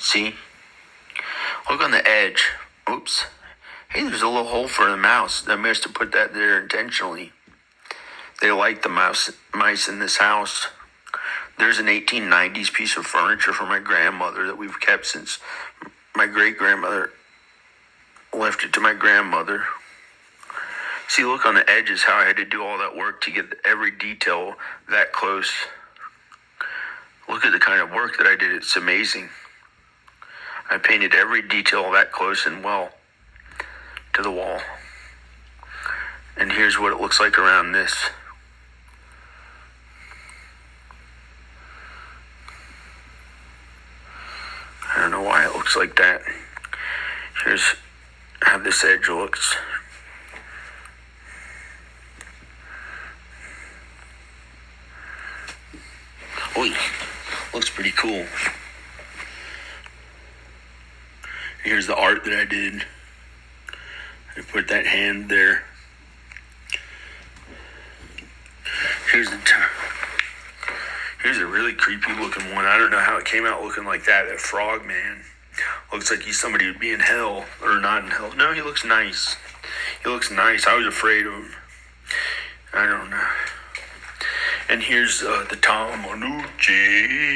See? Look on the edge. Oops. Hey, there's a little hole for the mouse. I must have put that there intentionally. They like the mice in this house. There's an 1890s piece of furniture from my grandmother that we've kept since my great-grandmother left it to my grandmother. See, look on the edges how I had to do all that work to get every detail that close. Look at the kind of work that I did. It's amazing. I painted every detail that close and well to the wall. And here's what it looks like around this. I don't know why it looks like that. Here's how this edge looks. Oy, looks pretty cool. Here's the art that I did. I put that hand there. Here's a really creepy looking one. I don't know how it came out looking like that. That frog man looks like he's somebody who'd be in hell, or not in hell. No, he looks nice. He looks nice. I was afraid of him. I don't know. And here's the Tom Manucci.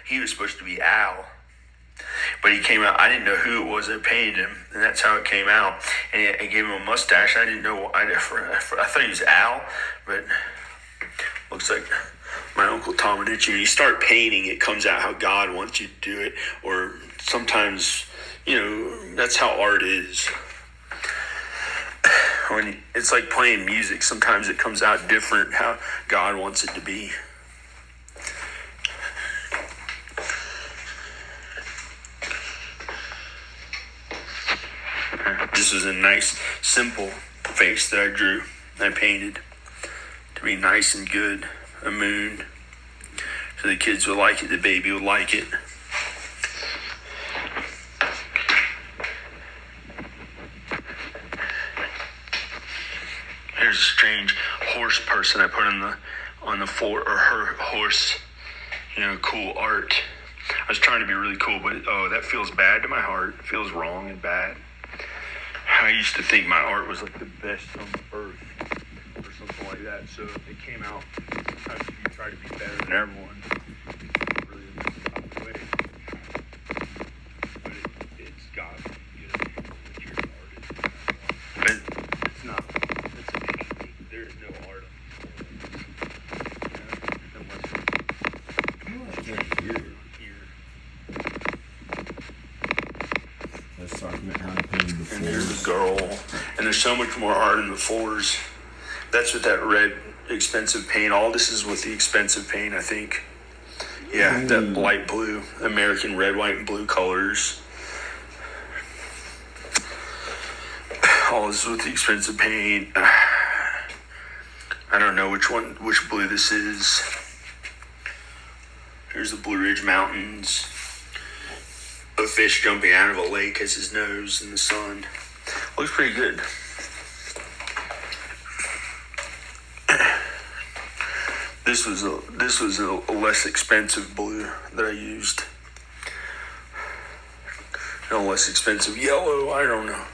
He was supposed to be Al, but he came out. I didn't know who it was that painted him, and that's how it came out. And I gave him a mustache. I didn't know. I thought he was Al, but looks my Uncle Tom and Itchy. When you start painting, it comes out how God wants you to do it. Or sometimes, that's how art is. When it's like playing music, sometimes it comes out different how God wants it to be. This was a nice, simple face that I drew, I painted to be nice and good. A moon, so the kids would like it, the baby would like it. Here's a strange horse person I put on the floor, or her horse. Cool art. I was trying to be really cool, but that feels bad to my heart. It feels wrong and bad. I used to think my art was like the best on earth, or something like that. So it came out. Sometimes if you try to be better than everyone, it's really not the way. But it's God, what your art is. But it's not. It's a painting. There is no art unless I can't hear it. Let's talk about how to paint the And there's floors. the girl. And there's so much more art in the floors. That's with that red, expensive paint. All this is with the expensive paint, I think. Yeah, that light blue, American red, white, and blue colors. All this is with the expensive paint. I don't know which blue this is. Here's the Blue Ridge Mountains. A fish jumping out of a lake has his nose in the sun. Looks pretty good. This was a less expensive blue that I used. A less expensive yellow. I don't know.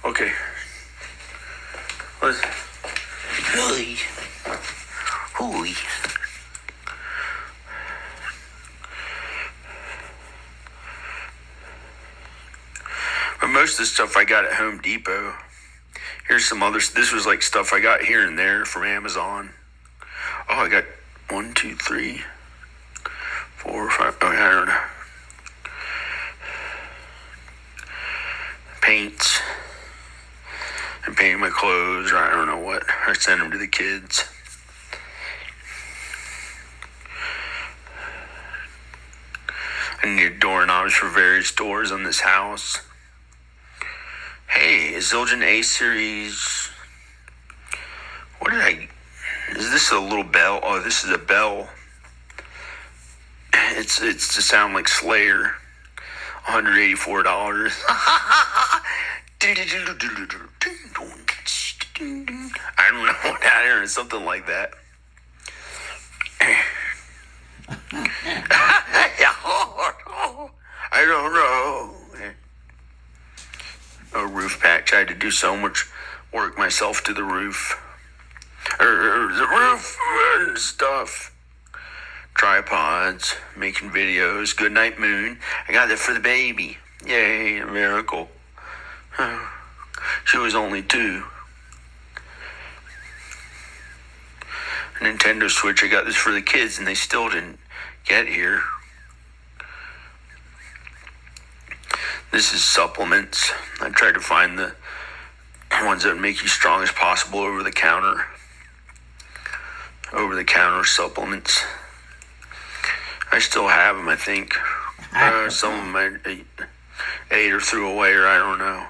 Okay. Let's. Hooey. Hooey. But most of the stuff I got at Home Depot. Here's some others. This was like stuff I got here and there from Amazon. Oh, I got 1, 2, 3, 4, 5. Oh, I don't know. Paints. And painting my clothes, or I don't know what. I send them to the kids. I need doorknobs for various doors on this house. Hey, Zildjian A series. Is this a little bell? Oh, this is a bell. It's to sound like Slayer. $184. I don't know what that is. Something like that. I don't know. A roof patch. I had to do so much work myself to the roof. The roof and stuff. Tripods, making videos. Goodnight Moon. I got that for the baby. Yay, a miracle. She was only 2. A Nintendo Switch. I got this for the kids and they still didn't get here. This is supplements. I tried to find the ones that would make you strong as possible over the counter. Over the counter supplements. I still have them, I think. Some of them I ate or threw away, or I don't know.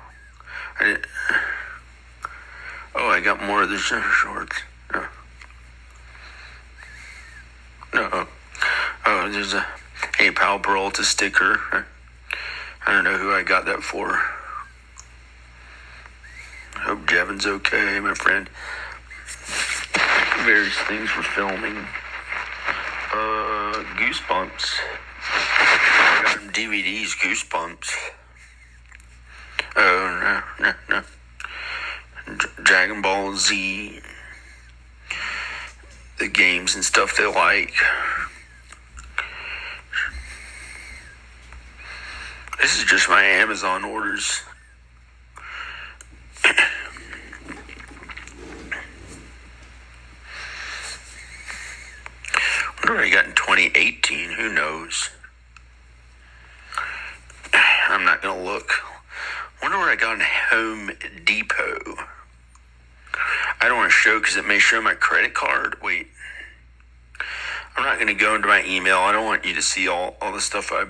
I got more of the shorts. No. Oh, there's a Hey Pal Peralta sticker. I don't know who I got that for. I hope Jevin's okay, my friend. Various things for filming. Goosebumps. I got them DVDs, Goosebumps. Oh, no. Dragon Ball Z. The games and stuff they like. This is just my Amazon orders. 2018. Who knows? I'm not gonna look. Wonder where I got in Home Depot. I don't want to show because it may show my credit card. Wait. I'm not going to go into my email. I don't want you to see all the stuff I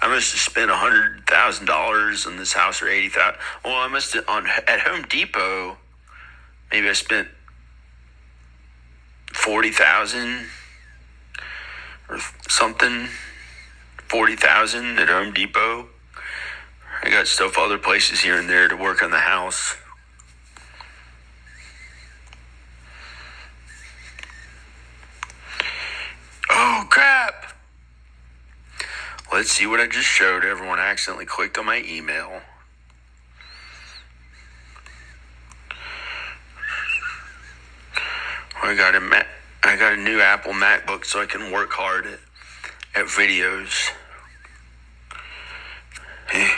must have spent $100,000 on this house, or $80,000. Well, I must have at Home Depot. Maybe I spent $40,000 or something. $40,000 at Home Depot. I got stuff other places here and there to work on the house. Oh, crap. Let's see what I just showed everyone. I accidentally clicked on my email. I got a new Apple MacBook so I can work hard at videos. It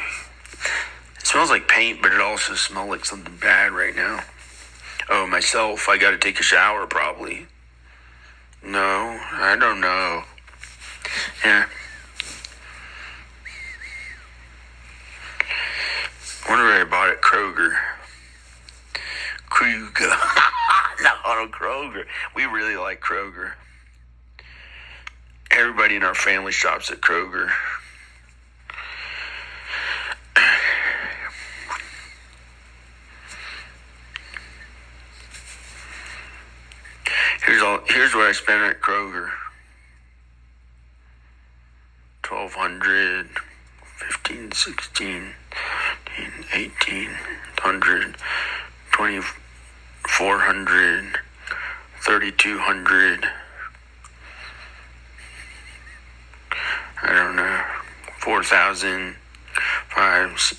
smells like paint, but it also smells like something bad right now. Oh, myself. I got to take a shower probably. No, I don't know. Yeah. Wonder where I bought it. Kroger. No, Kroger. We really like Kroger. Everybody in our family shops at Kroger. Here's what I spent at Kroger. $1,200, $1,500, $1,600, $1,800, $1,200, $400, $3,200. I don't know. 4,000, 5,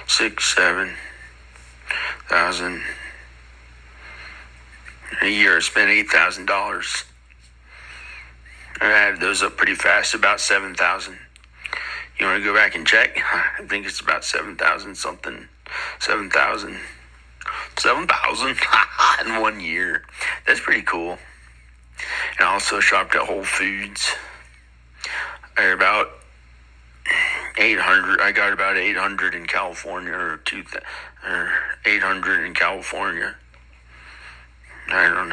6, 7,000. A year I spent $8,000. I added those up pretty fast, about 7,000. You want to go back and check? I think it's about 7,000 something. 7,000 in 1 year. That's pretty cool. And I also shopped at Whole Foods. I got about 800. I got about 800 in California, or 800 in California. I don't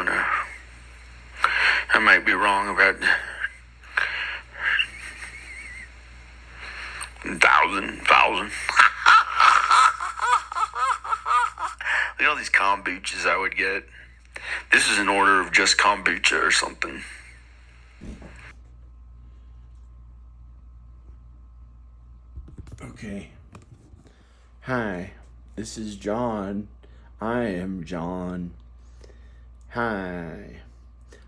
know. I might be wrong about 1,000. Look at all these kombuchas I would get. This is an order of just kombucha or something. Okay. Hi, this is John. I am John. Hi.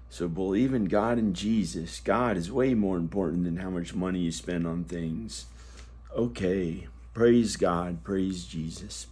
So believe in God and Jesus. God is way more important than how much money you spend on things. Okay. Praise God. Praise Jesus.